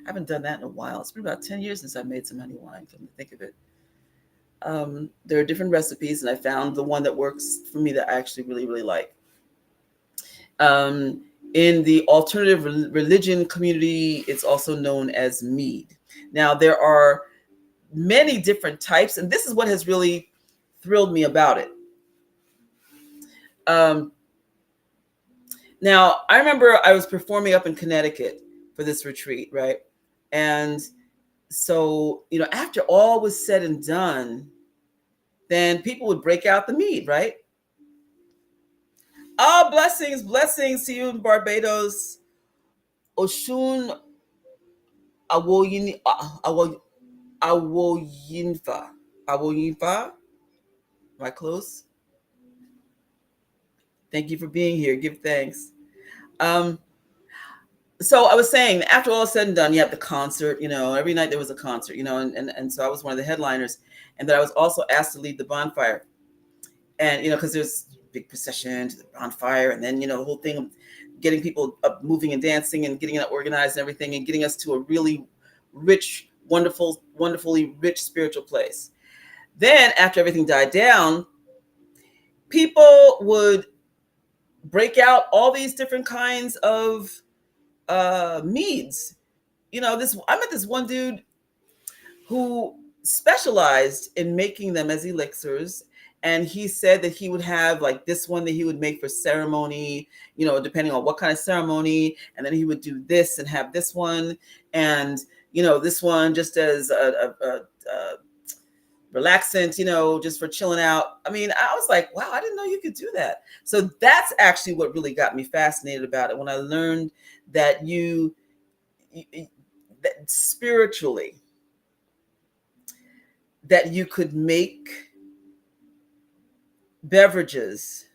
I haven't done that in a while. It's been about 10 years since I made some honey wine, come to think of it. There are different recipes, and I found the one that works for me that I actually really, really like. Um, in the alternative religion community, it's also known as mead. Now, there are many different types, and this is what has really thrilled me about it. Um, Now, I remember I was performing up in Connecticut for this retreat, right? And so, after all was said and done, then people would break out the mead, right? Oh, blessings, blessings to you in Barbados. Oshun awoyin awoyinfa. Awoyinfa. Am I close? Thank you for being here. Give thanks. Um, so I was saying, after all is said and done, you have the concert, every night there was a concert, and so I was one of the headliners, and then I was also asked to lead the bonfire. And, because there's big procession to the bonfire, and then, the whole thing. getting people up moving and dancing and getting it organized and everything, and getting us to a really rich, wonderfully rich spiritual place. Then after everything died down, people would break out all these different kinds of meads. This I met this one dude who specialized in making them as elixirs. And he said that he would have like this one that he would make for ceremony, depending on what kind of ceremony. And then he would do this and have this one. And, this one just as a relaxant, just for chilling out. I mean, I was like, wow, I didn't know you could do that. So that's actually what really got me fascinated about it. When I learned that that spiritually, that you could make beverages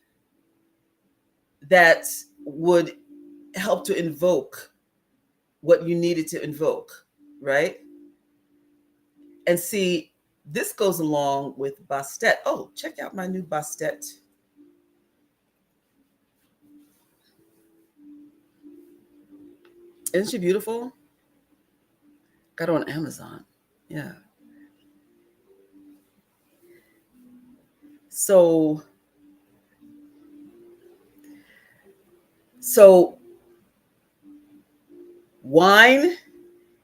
that would help to invoke what you needed to invoke, right? And see, this goes along with Bastet. Oh, check out my new Bastet. Isn't she beautiful? Got her on Amazon. Yeah. So wine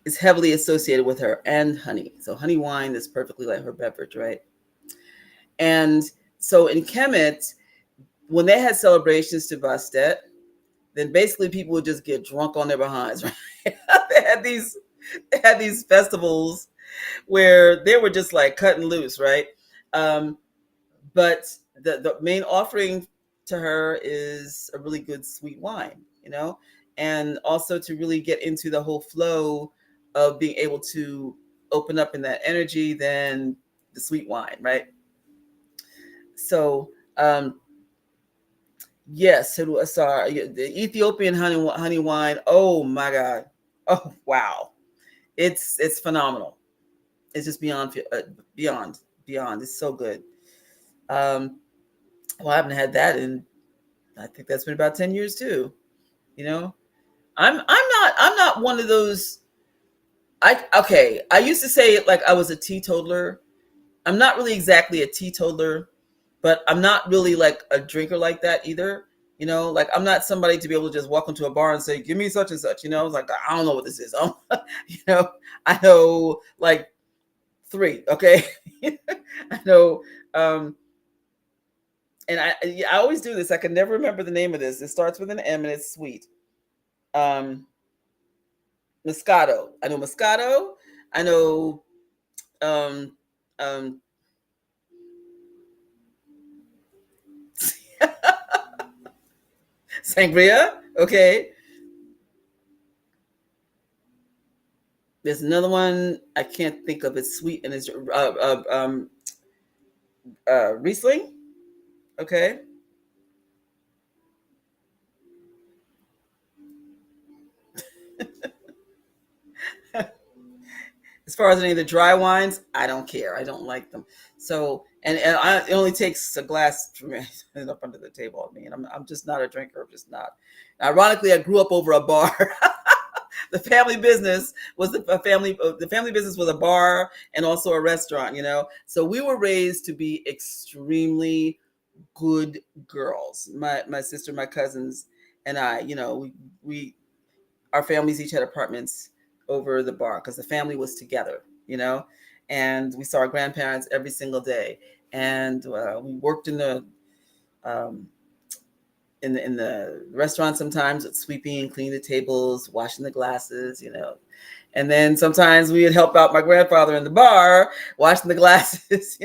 is heavily associated with her, and honey. So honey wine is perfectly like her beverage, right? And so in Kemet, when they had celebrations to Bastet, then basically people would just get drunk on their behinds, right? they had these festivals where they were just like cutting loose, right? But the main offering to her is a really good sweet wine, and also to really get into the whole flow of being able to open up in that energy, then the sweet wine, right? So, yes, sorry, the Ethiopian honey wine. Oh my God! Oh wow, it's phenomenal. It's just beyond. It's so good. Well, I haven't had that in, I think that's been about 10 years too. I'm not one of those. I used to say it like I was a teetotaler. I'm not really exactly a teetotaler, but I'm not really like a drinker like that either. Like I'm not somebody to be able to just walk into a bar and say, "Give me such and such." It's like I don't know what this is. I know like three. Okay, I know. And I always do this. I can never remember the name of this. It starts with an M and it's sweet. Moscato. I know Moscato. I know um, um, Sangria. Okay. There's another one I can't think of. It's sweet and it's Riesling. Okay. As far as any of the dry wines, I don't care. I don't like them. So, it only takes a glass for me to end up under the table at me. And I'm just not a drinker. I'm just not. Ironically, I grew up over a bar. The family business was the family business was a bar and also a restaurant, So we were raised to be extremely good girls. My sister, my cousins, and I, we our families each had apartments over the bar because the family was together, and we saw our grandparents every single day, and we worked um, in the restaurant sometimes with sweeping, cleaning the tables, washing the glasses, and then sometimes we would help out my grandfather in the bar washing the glasses,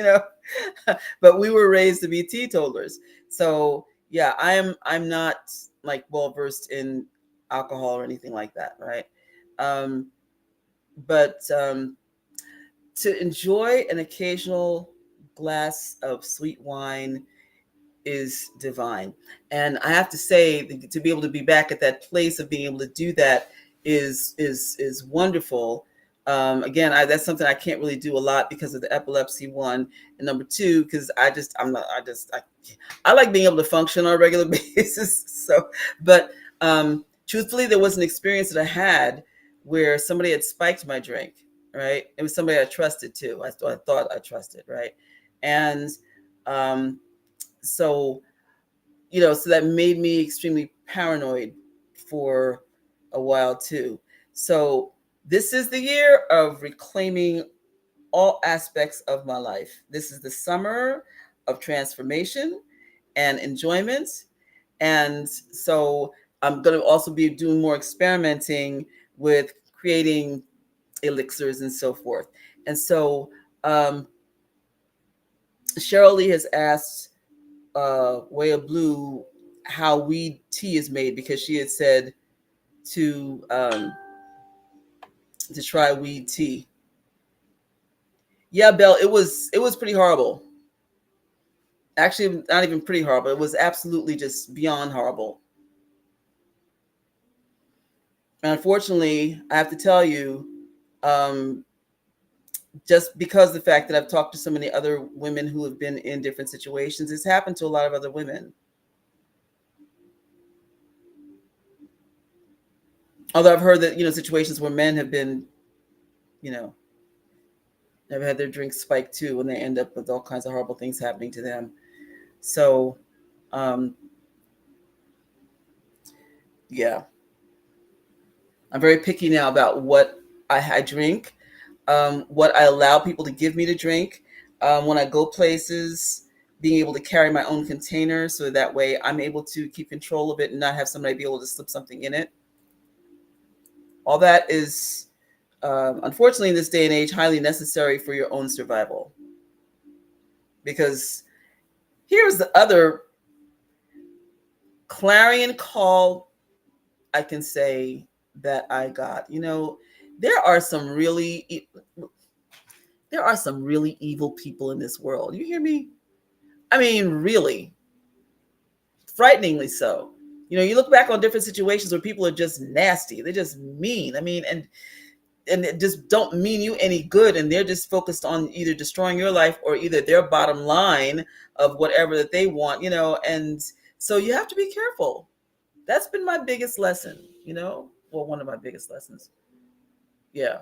but we were raised to be teetotalers. So yeah, I'm not like well versed in alcohol or anything like that, right? But to enjoy an occasional glass of sweet wine is divine. And I have to say, to be able to be back at that place of being able to do that is wonderful. Again, that's something I can't really do a lot because of the epilepsy, one, and number two, because I like being able to function on a regular basis. So, but Truthfully, there was an experience that I had where somebody had spiked my drink, right? It was somebody I trusted too. I thought I trusted, right? And um, so, so that made me extremely paranoid for a while too. So this is the year of reclaiming all aspects of my life. This is the summer of transformation and enjoyment. And so I'm going to also be doing more experimenting with creating elixirs and so forth. And so um, Cheryl Lee has asked Way of Blue how weed tea is made, because she had said to try weed tea. Yeah, Belle, it was pretty horrible. Actually, not even pretty horrible. It was absolutely just beyond horrible. And unfortunately, I have to tell you, um, just because of the fact that I've talked to so many other women who have been in different situations, it's happened to a lot of other women. Although I've heard that, situations where men have been, you know, have had their drinks spiked too, and they end up with all kinds of horrible things happening to them. So, um, yeah, I'm very picky now about what I drink, what I allow people to give me to drink. When I go places, being able to carry my own container so that way I'm able to keep control of it and not have somebody be able to slip something in it. All that is, unfortunately, in this day and age, highly necessary for your own survival. Because here's the other clarion call I can say that I got. There are some really there are some really evil people in this world. You hear me? I mean, really, frighteningly so. You look back on different situations where people are just nasty. They're just mean. I mean, and it just don't mean you any good, and they're just focused on either destroying your life or either their bottom line of whatever that they want. And so you have to be careful. That's been my biggest lesson. Well, one of my biggest lessons. Yeah.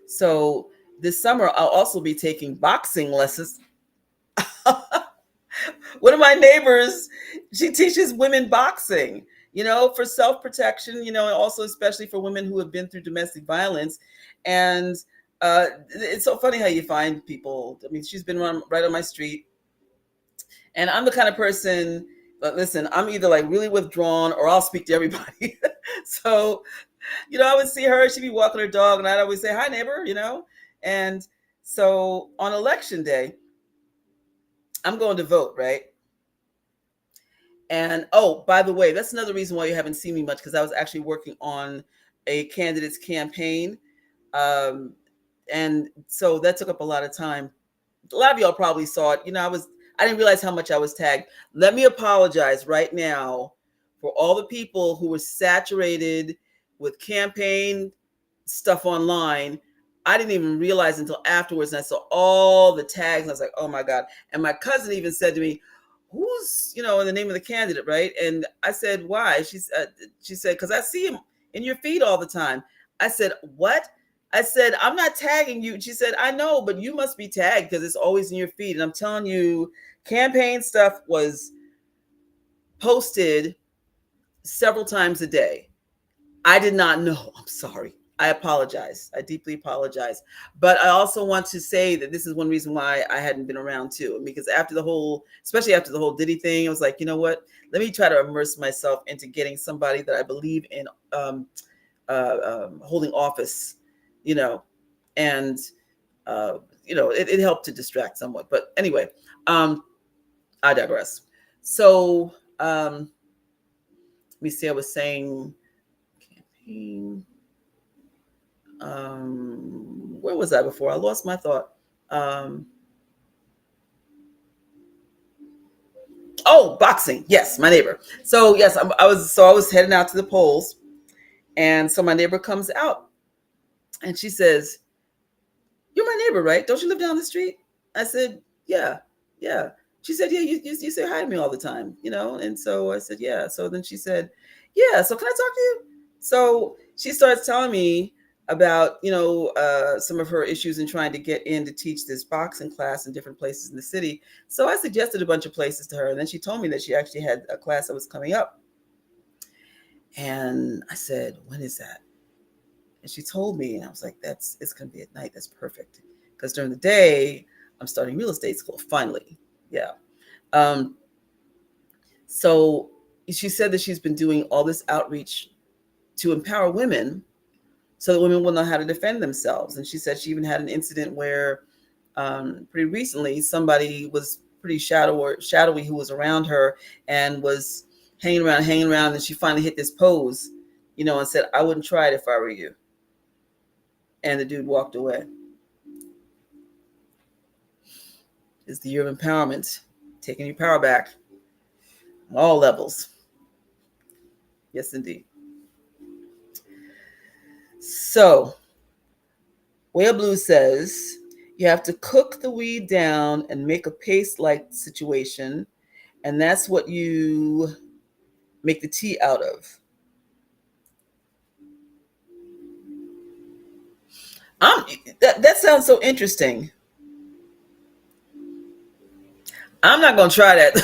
So this summer I'll also be taking boxing lessons. One of my neighbors, she teaches women boxing, for self-protection, and also especially for women who have been through domestic violence. And it's so funny how you find people. I mean, she's been right on my street, and I'm the kind of person, listen, I'm either like really withdrawn or I'll speak to everybody. So, I would see her, she'd be walking her dog, and I'd always say, "Hi, neighbor." And so on election day, I'm going to vote, right? And oh, by the way, that's another reason why you haven't seen me much, because I was actually working on a candidate's campaign. Um, and so that took up a lot of time. A lot of y'all probably saw it. I didn't realize how much I was tagged. Let me apologize right now for all the people who were saturated with campaign stuff online. I didn't even realize until afterwards, and I saw all the tags, and I was like, "Oh my God!" And my cousin even said to me, "Who's in the name of the candidate, right?" And I said, "Why?" She said, "Because I see him in your feed all the time." I said, "What?" I said, "I'm not tagging you." She said, "I know, but you must be tagged because it's always in your feed." And I'm telling you, campaign stuff was posted several times a day. I did not know. I'm sorry. I apologize. I deeply apologize. But I also want to say that this is one reason why I hadn't been around too. Because especially after the whole Diddy thing, I was like, you know what? Let me try to immerse myself into getting somebody that I believe in holding office, you know, and it helped to distract somewhat. But anyway, I digress. So let me see. I was saying campaign. Where was I before? I lost my thought. Um, Boxing. Yes, my neighbor. So yes, I was heading out to the polls, and so my neighbor comes out, and she says, "You're my neighbor, right? Don't you live down the street?" I said, "Yeah, yeah." She said, yeah, you say hi to me all the time, you know? And so I said, yeah. So then she said, yeah, so can I talk to you? So she starts telling me about, some of her issues in trying to get in to teach this boxing class in different places in the city. So I suggested a bunch of places to her. And then she told me that she actually had a class that was coming up. And I said, when is that? And she told me, and I was like, it's going to be at night. That's perfect. Because during the day, I'm starting real estate school, finally. Yeah. Um, So she said that she's been doing all this outreach to empower women so that women will know how to defend themselves. And she said she even had an incident where pretty recently somebody was pretty shadowy who was around her and was hanging around. And she finally hit this pose, and said, I wouldn't try it if I were you. And the dude walked away. It's the year of empowerment, taking your power back on all levels. Yes, indeed. So, Whale Blue says you have to cook the weed down and make a paste-like situation, and that's what you make the tea out of. That sounds so interesting. I'm not gonna try that.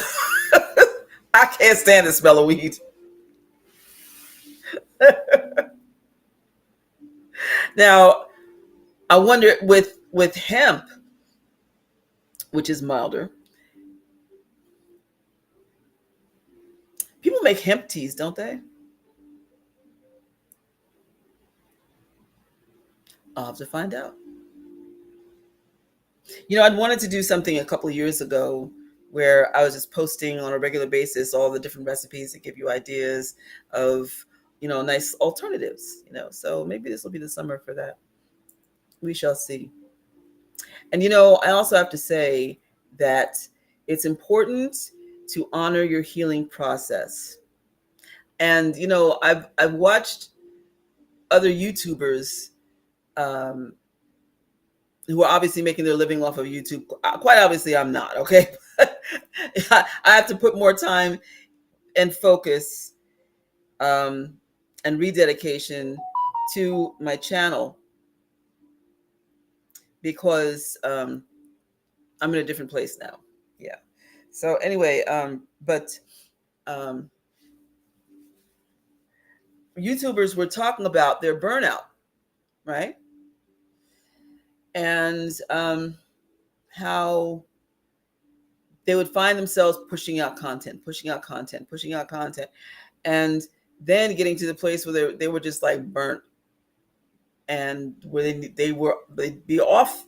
I can't stand the smell of weed. Now, I wonder with hemp, which is milder. People make hemp teas, don't they? I'll have to find out. I'd wanted to do something a couple of years ago where I was just posting on a regular basis all the different recipes that give you ideas of, nice alternatives, So maybe this will be the summer for that. We shall see. And, I also have to say that it's important to honor your healing process. And, I've watched other YouTubers um, who are obviously making their living off of YouTube. Quite obviously, I'm not, okay? I have to put more time and focus and rededication to my channel because I'm in a different place now. Yeah. So anyway, but um, YouTubers were talking about their burnout, right? And how they would find themselves pushing out content, and then getting to the place where they were just like burnt, and where they'd be off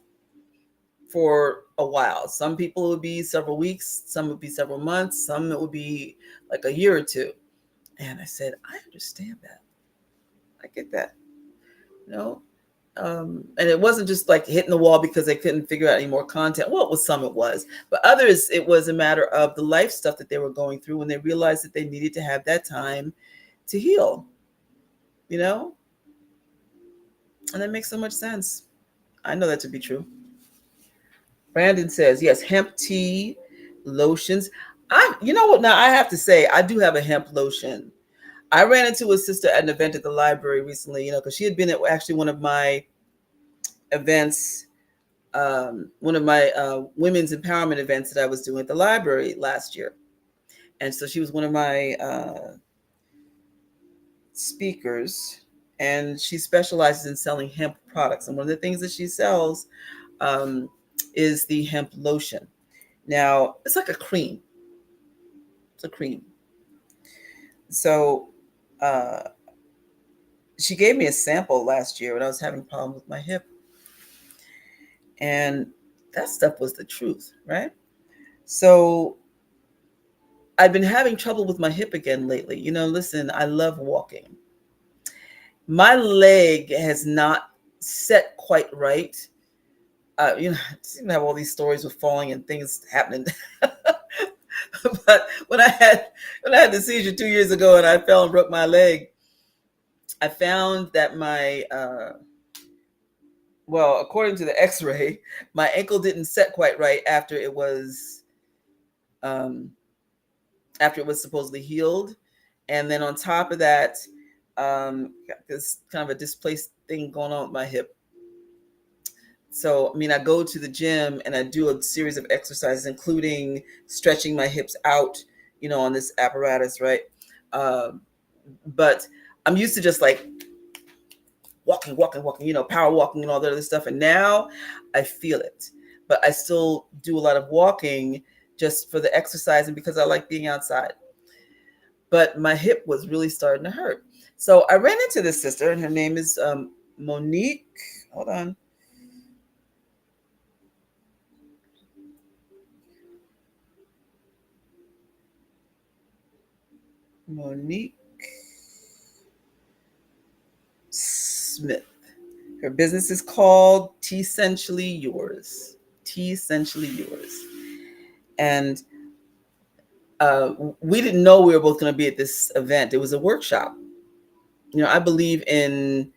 for a while. Some people would be several weeks, some would be several months, some it would be like a year or two. And I said, I understand that. I get that. You know, and it wasn't just like hitting the wall because they couldn't figure out any more content. Well, with some it was, but others it was a matter of the life stuff that they were going through when they realized that they needed to have that time to heal. You know, and that makes so much sense. I know that to be true. Brandon says, yes, hemp tea, lotions. You know what? Now I have to say, I do have a hemp lotion. I ran into a sister at an event at the library recently, because she had been at actually one of my events, one of my women's empowerment events that I was doing at the library last year. And so she was one of my speakers, and she specializes in selling hemp products. And one of the things that she sells is the hemp lotion. Now, it's like a cream. It's a cream. So she gave me a sample last year when I was having problems with my hip. And that stuff was the truth, right? So I've been having trouble with my hip again lately. Listen, I love walking. My leg has not set quite right. I seem to have all these stories with falling and things happening. But when I had the seizure 2 years ago and I fell and broke my leg, I found that according to the X-ray, my ankle didn't set quite right after it was um, after it was supposedly healed. And then on top of that, got this kind of a displaced thing going on with my hip. So, I mean, I go to the gym and I do a series of exercises, including stretching my hips out, on this apparatus, right? Um, but I'm used to just like walking, power walking and all that other stuff. And now I feel it. But I still do a lot of walking just for the exercise and because I like being outside. But my hip was really starting to hurt. So I ran into this sister, and her name is Monique. Hold on. Monique Smith. Her business is called Tea Essentially Yours. Tea Essentially Yours. And we didn't know we were both going to be at this event. It was a workshop. I believe in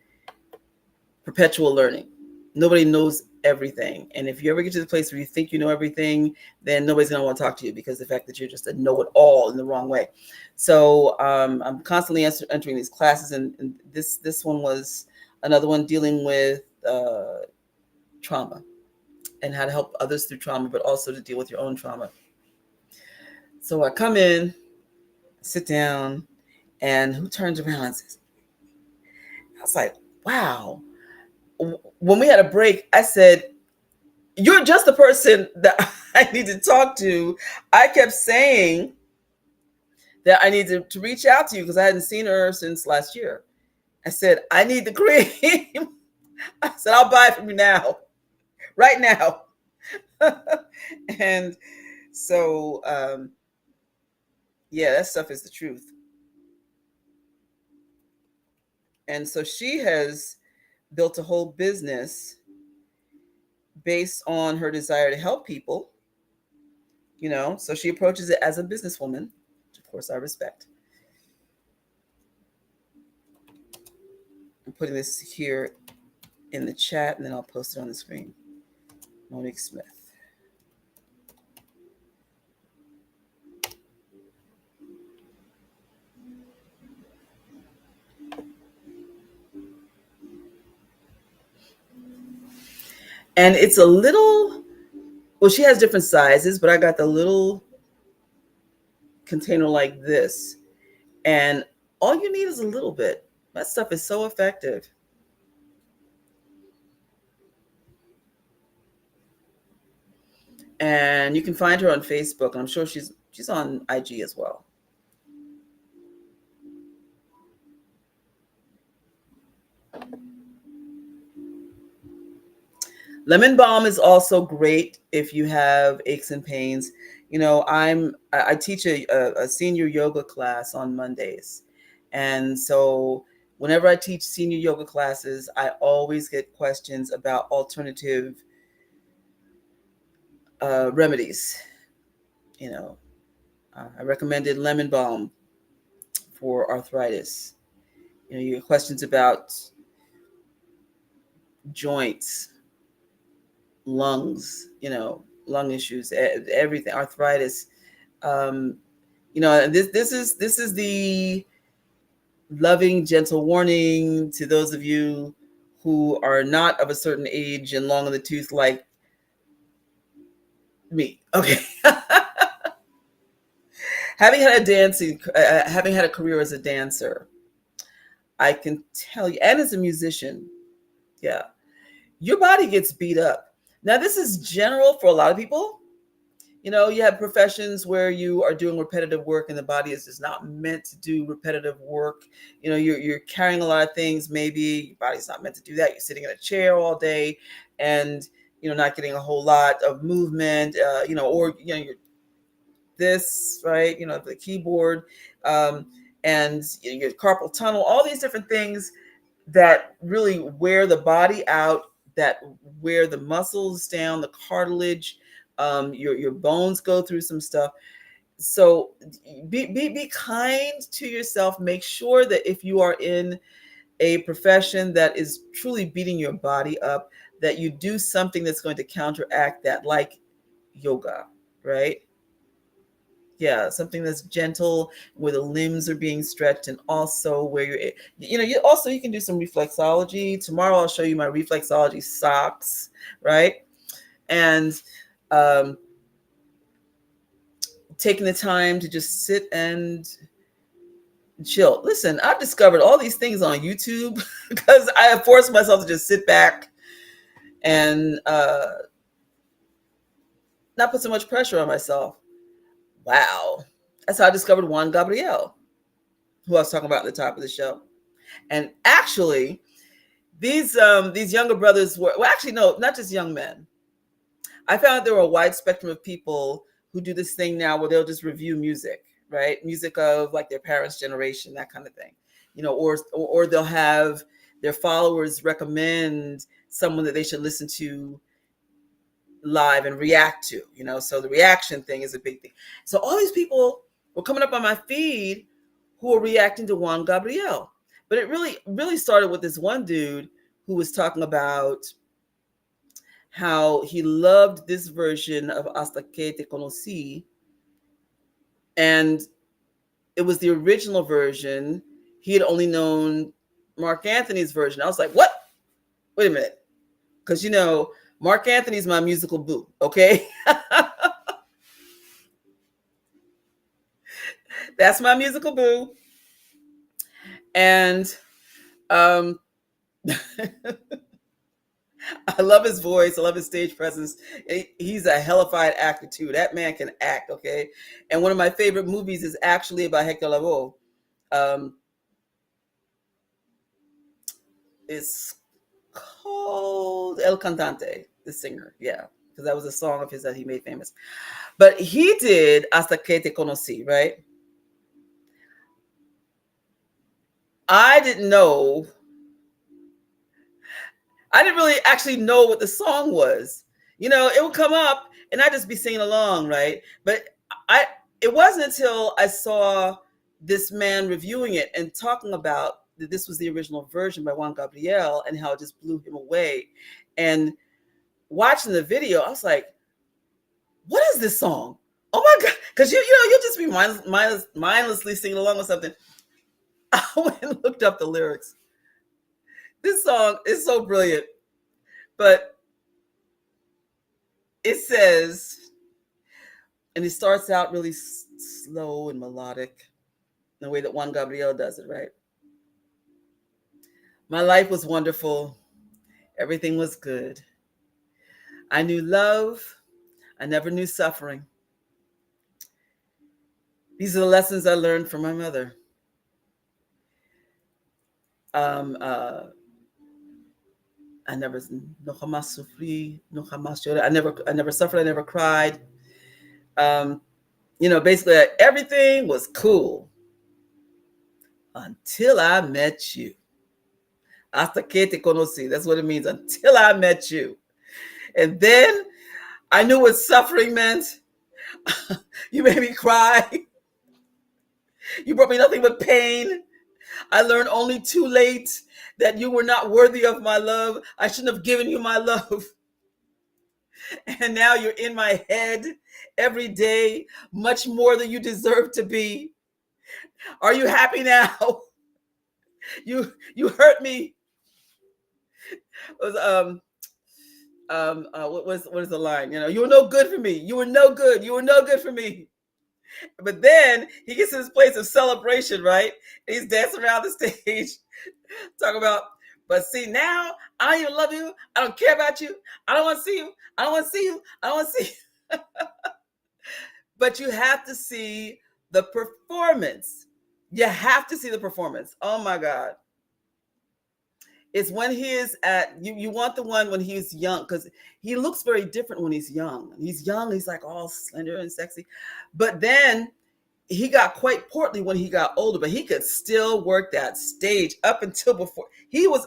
perpetual learning. Nobody knows everything. And if you ever get to the place where you think you know everything, then nobody's going to want to talk to you because the fact that you're just a know-it-all in the wrong way. So I'm constantly entering these classes, and this one was another one dealing with trauma and how to help others through trauma, but also to deal with your own trauma. So I come in, sit down, and who turns around and says, I was like, wow. When we had a break, I said, you're just the person that I need to talk to. I kept saying that I needed to reach out to you because I hadn't seen her since last year. I said, I need the cream. I said, I'll buy it from you now, right now. And so, yeah, that stuff is the truth. And so she has built a whole business based on her desire to help people, so she approaches it as a businesswoman, which of course I respect. I'm putting this here in the chat and then I'll post it on the screen. Monique Smith. And it's a little, well, she has different sizes, but I got the little container like this. And all you need is a little bit. That stuff is so effective. And you can find her on Facebook, and I'm sure she's on IG as well. Lemon balm is also great if you have aches and pains. I teach a senior yoga class on Mondays. And so whenever I teach senior yoga classes, I always get questions about alternative remedies. I recommended lemon balm for arthritis. You get questions about joints, lungs, lung issues, everything, arthritis. Um, this is the loving, gentle warning to those of you who are not of a certain age and long in the tooth like me. Okay. Having had a career as a dancer, I can tell you, and as a musician, yeah, your body gets beat up. Now, this is general for a lot of people. You have professions where you are doing repetitive work and the body is just not meant to do repetitive work. You're carrying a lot of things. Maybe your body's not meant to do that. You're sitting in a chair all day and, not getting a whole lot of movement, or, you're this, right? The keyboard, and your carpal tunnel, all these different things that really wear the body out, that wear the muscles down, the cartilage, your bones go through some stuff. So be kind to yourself. Make sure that if you are in a profession that is truly beating your body up, that you do something that's going to counteract that, like yoga, right? Yeah, something that's gentle where the limbs are being stretched, and also where you also you can do some reflexology. Tomorrow I'll show you my reflexology socks, right? And um, taking the time to just sit and chill. Listen, I've discovered all these things on YouTube because I have forced myself to just sit back and not put so much pressure on myself. Wow. That's how I discovered Juan Gabriel, who I was talking about at the top of the show. And actually, these younger brothers were, well, actually, no, not just young men. I found there were a wide spectrum of people who do this thing now where they'll just review music, right? Music of like their parents' generation, that kind of thing, or they'll have their followers recommend someone that they should listen to live and react to, so the reaction thing is a big thing. So all these people were coming up on my feed who were reacting to Juan Gabriel. But it really started with this one dude who was talking about how he loved this version of Hasta que te conocí, and it was the original version. He had only known Mark Anthony's version. I was like, what? Wait a minute. Because, Mark Anthony's my musical boo, okay? That's my musical boo. And I love his voice. I love his stage presence. He's a hellified actor too. That man can act, okay? And one of my favorite movies is actually about Hector Lavoe. It's called El Cantante, the singer. Yeah, because that was a song of his that he made famous. But he did Hasta que te conocí, right? I didn't really actually know what the song was. It would come up and I'd just be singing along, right? But it wasn't until I saw this man reviewing it and talking about that this was the original version by Juan Gabriel and how it just blew him away. And watching the video, I was like, what is this song? Oh my God. Because you'll just be mindlessly singing along with something. I went and looked up the lyrics. This song is so brilliant, but it says, and it starts out really slow and melodic, the way that Juan Gabriel does it, right? My life was wonderful. Everything was good. I knew love. I never knew suffering. These are the lessons I learned from my mother. I never, no jamás sufrí, no jamás lloré. I never suffered. I never cried. Basically everything was cool until I met you. Hasta que te conocí. That's what it means. Until I met you. And then I knew what suffering meant. You made me cry. You brought me nothing but pain. I learned only too late that you were not worthy of my love. I shouldn't have given you my love. And now you're in my head every day, much more than you deserve to be. Are you happy now? You hurt me. What is the line? You were no good for me. You were no good. You were no good for me. But then he gets to this place of celebration, right? And he's dancing around the stage, talking about, but see, now I don't even love you. I don't care about you. I don't want to see you. I don't want to see you. I don't want to see you. But you have to see the performance. You have to see the performance. Oh my God. It's when he is you want the one when he's young, because he looks very different when he's young. He's young, he's like all slender and sexy. But then he got quite portly when he got older, but he could still work that stage up until before he was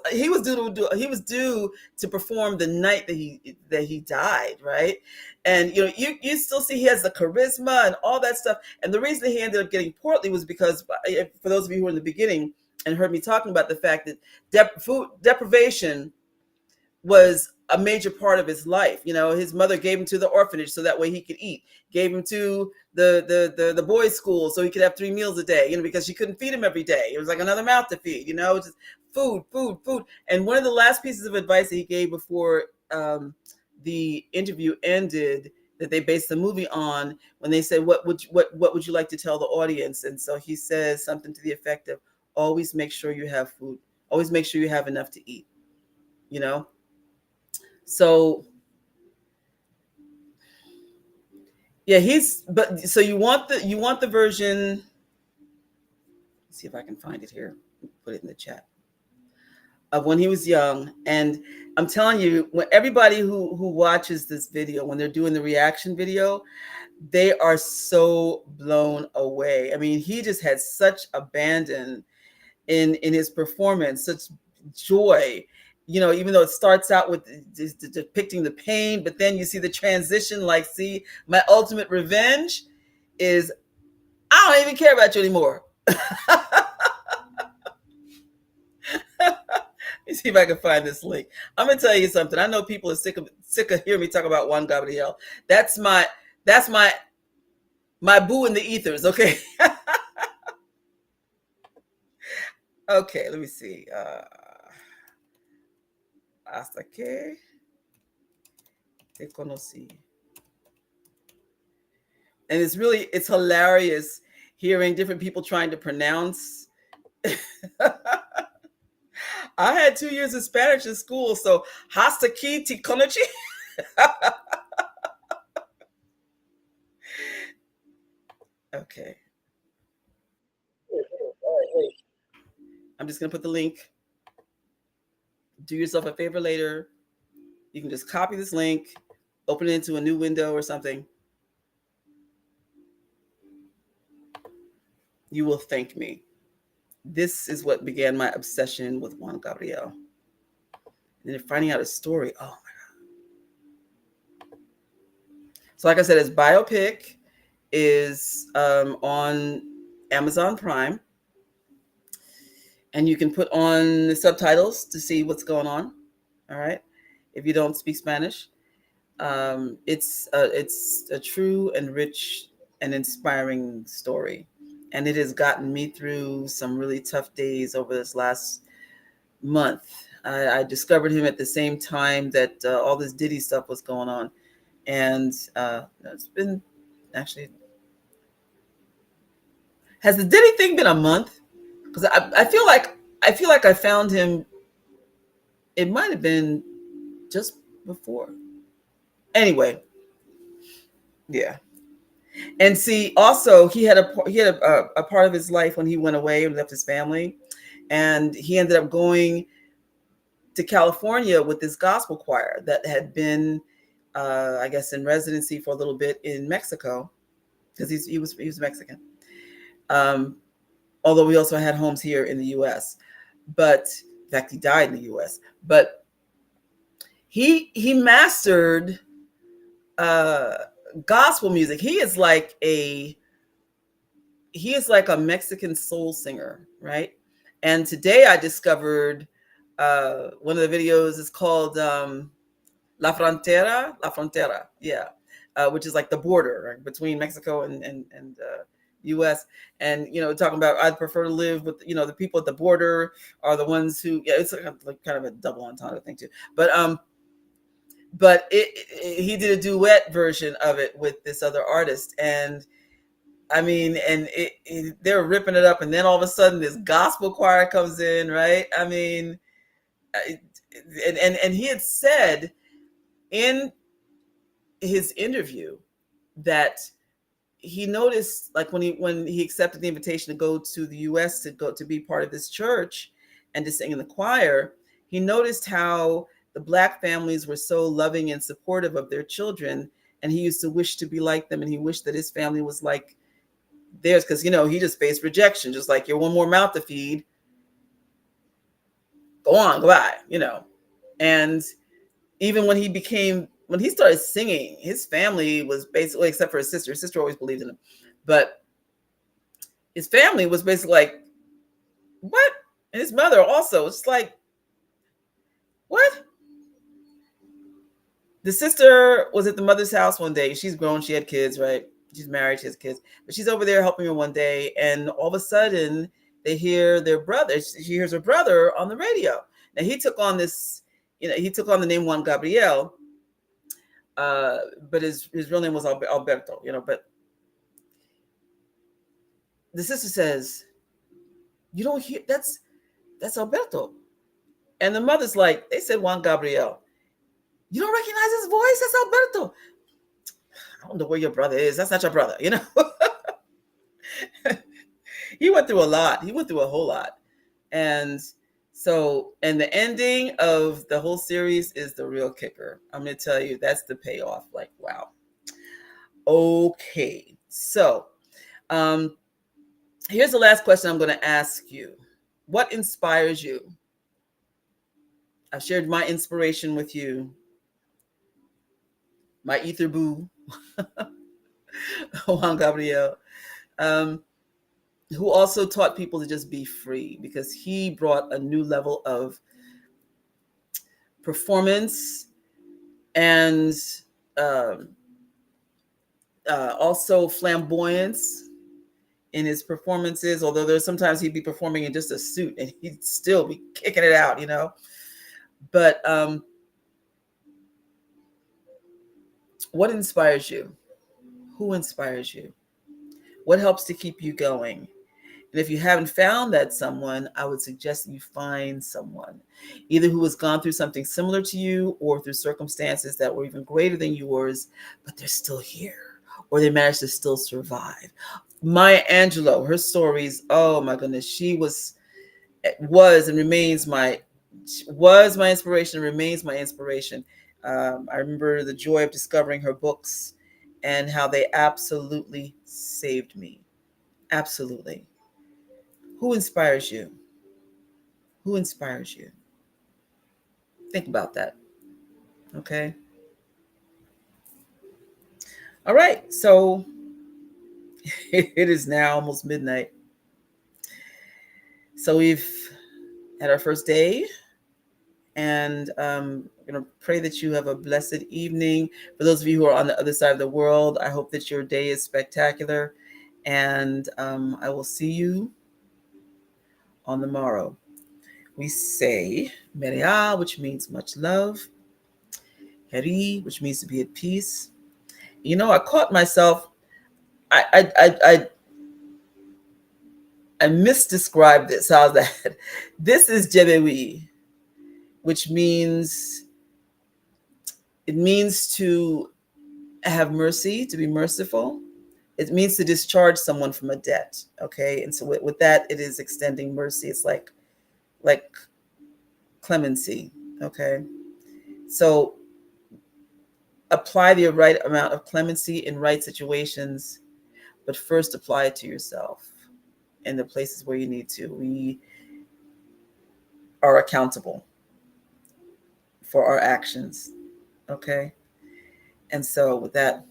due to perform the night that he died, right? And you still see he has the charisma and all that stuff. And the reason he ended up getting portly was because, for those of you who were in the beginning and heard me talking about the fact that food deprivation was a major part of his life. You know, his mother gave him to the orphanage so that way he could eat. Gave him to the boys' school so he could have 3 meals a day. You know, because she couldn't feed him every day. It was like another mouth to feed. You know, just food, food, food. And one of the last pieces of advice that he gave before the interview ended, that they based the movie on, when they said, what would you like to tell the audience? And so he says something to the effect of, always make sure you have food. Always make sure you have enough to eat. You know. So yeah, but so you want the version. Let's see if I can find it here. Put it in the chat of when he was young. And I'm telling you, when everybody who watches this video, when they're doing the reaction video, they are so blown away. I mean, he just had such abandon in his performance, such joy. You know, even though it starts out with depicting the pain, but then you see the transition. Like, see, my ultimate revenge is, I don't even care about you anymore. Let me see if I can find this link. I'm gonna tell you something. I know people are sick of hearing me talk about Juan Gabriel. That's my boo in the ethers. Okay. Okay. Let me see. Hasta que te conocí. And it's hilarious hearing different people trying to pronounce. I had 2 years of Spanish in school, so hasta que te conocí. Okay. I'm just gonna put the link. Do yourself a favor later. You can just copy this link, open it into a new window or something. You will thank me. This is what began my obsession with Juan Gabriel. And then finding out his story. Oh my God. So like I said, his biopic is on Amazon Prime. And you can put on the subtitles to see what's going on. All right. If you don't speak Spanish. It's a true and rich and inspiring story. And it has gotten me through some really tough days over this last month. I discovered him at the same time that all this Diddy stuff was going on. And it's been actually, has the Diddy thing been a month? Because I feel like I found him, it might have been just before. Anyway, yeah. And see, also he had a part of his life when he went away and left his family, and he ended up going to California with this gospel choir that had been, I guess, in residency for a little bit in Mexico, because he was Mexican. Although we also had homes here in the U.S., but in fact he died in the U.S. But he mastered gospel music. He is like a Mexican soul singer, right? And today I discovered one of the videos is called La Frontera, yeah, which is like the border, right, between Mexico and U.S. And talking about, I'd prefer to live with the people at the border are the ones who, yeah, it's like kind of a double entendre thing too, but he did a duet version of it with this other artist, and I mean, and they're ripping it up, and then all of a sudden this gospel choir comes in, right? I mean, and he had said in his interview that he noticed, like when he accepted the invitation to go to the U.S. to be part of this church and to sing in the choir, he noticed how the Black families were so loving and supportive of their children, and he used to wish to be like them, and he wished that his family was like theirs, because he just faced rejection, just like, you're one more mouth to feed, go on, go by, and even when he started singing, his family was basically, except for his sister always believed in him, but his family was basically like, what? And his mother also, it's like, what? The sister was at the mother's house one day. She's grown, she had kids, right? She's married, she has kids. But she's over there helping her one day, and all of a sudden they hear their brother. She hears her brother on the radio. Now he took on this, he took on the name Juan Gabriel, uh, but his real name was Alberto, but the sister says, "You don't hear that's Alberto." And the mother's like, "They said Juan Gabriel. You don't recognize his voice? That's Alberto. I don't know where your brother is. That's not your brother, He went through a lot. He went through a whole lot. And and the ending of the whole series is the real kicker. I'm going to tell you, that's the payoff. Like, wow. Okay. So, um, here's the last question I'm going to ask you. What inspires you? I've shared my inspiration with you. My ether boo, Juan Gabriel, who also taught people to just be free, because he brought a new level of performance and um, also flamboyance in his performances. Although there's sometimes he'd be performing in just a suit and he'd still be kicking it out, But what inspires you? Who inspires you? What helps to keep you going? And if you haven't found that someone, I would suggest you find someone, either who has gone through something similar to you or through circumstances that were even greater than yours, but they're still here, or they managed to still survive. Maya Angelou, her stories, oh my goodness, she was and remains was my inspiration, remains my inspiration. I remember the joy of discovering her books and how they absolutely saved me. Absolutely. Who inspires you? Who inspires you? Think about that. Okay. All right. So it is now almost midnight. So we've had our first day, and I'm going to pray that you have a blessed evening. For those of you who are on the other side of the world, I hope that your day is spectacular, and I will see you on the morrow. We say Meria, which means much love, Heri, which means to be at peace. I caught myself. I misdescribed this. How's that? This is Jebewi, which means to have mercy, to be merciful. It means to discharge someone from a debt. Okay, and so with that, it is extending mercy. It's like clemency. Okay, so apply the right amount of clemency in right situations, but first apply it to yourself in the places where you need to. We are accountable for our actions. Okay. And so with that,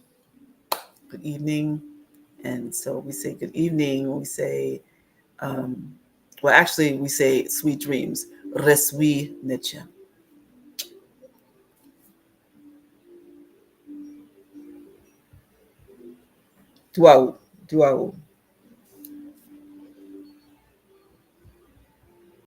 good evening. And so we say good evening when we say, actually we say sweet dreams. Resui neche. Tuau. Tuau.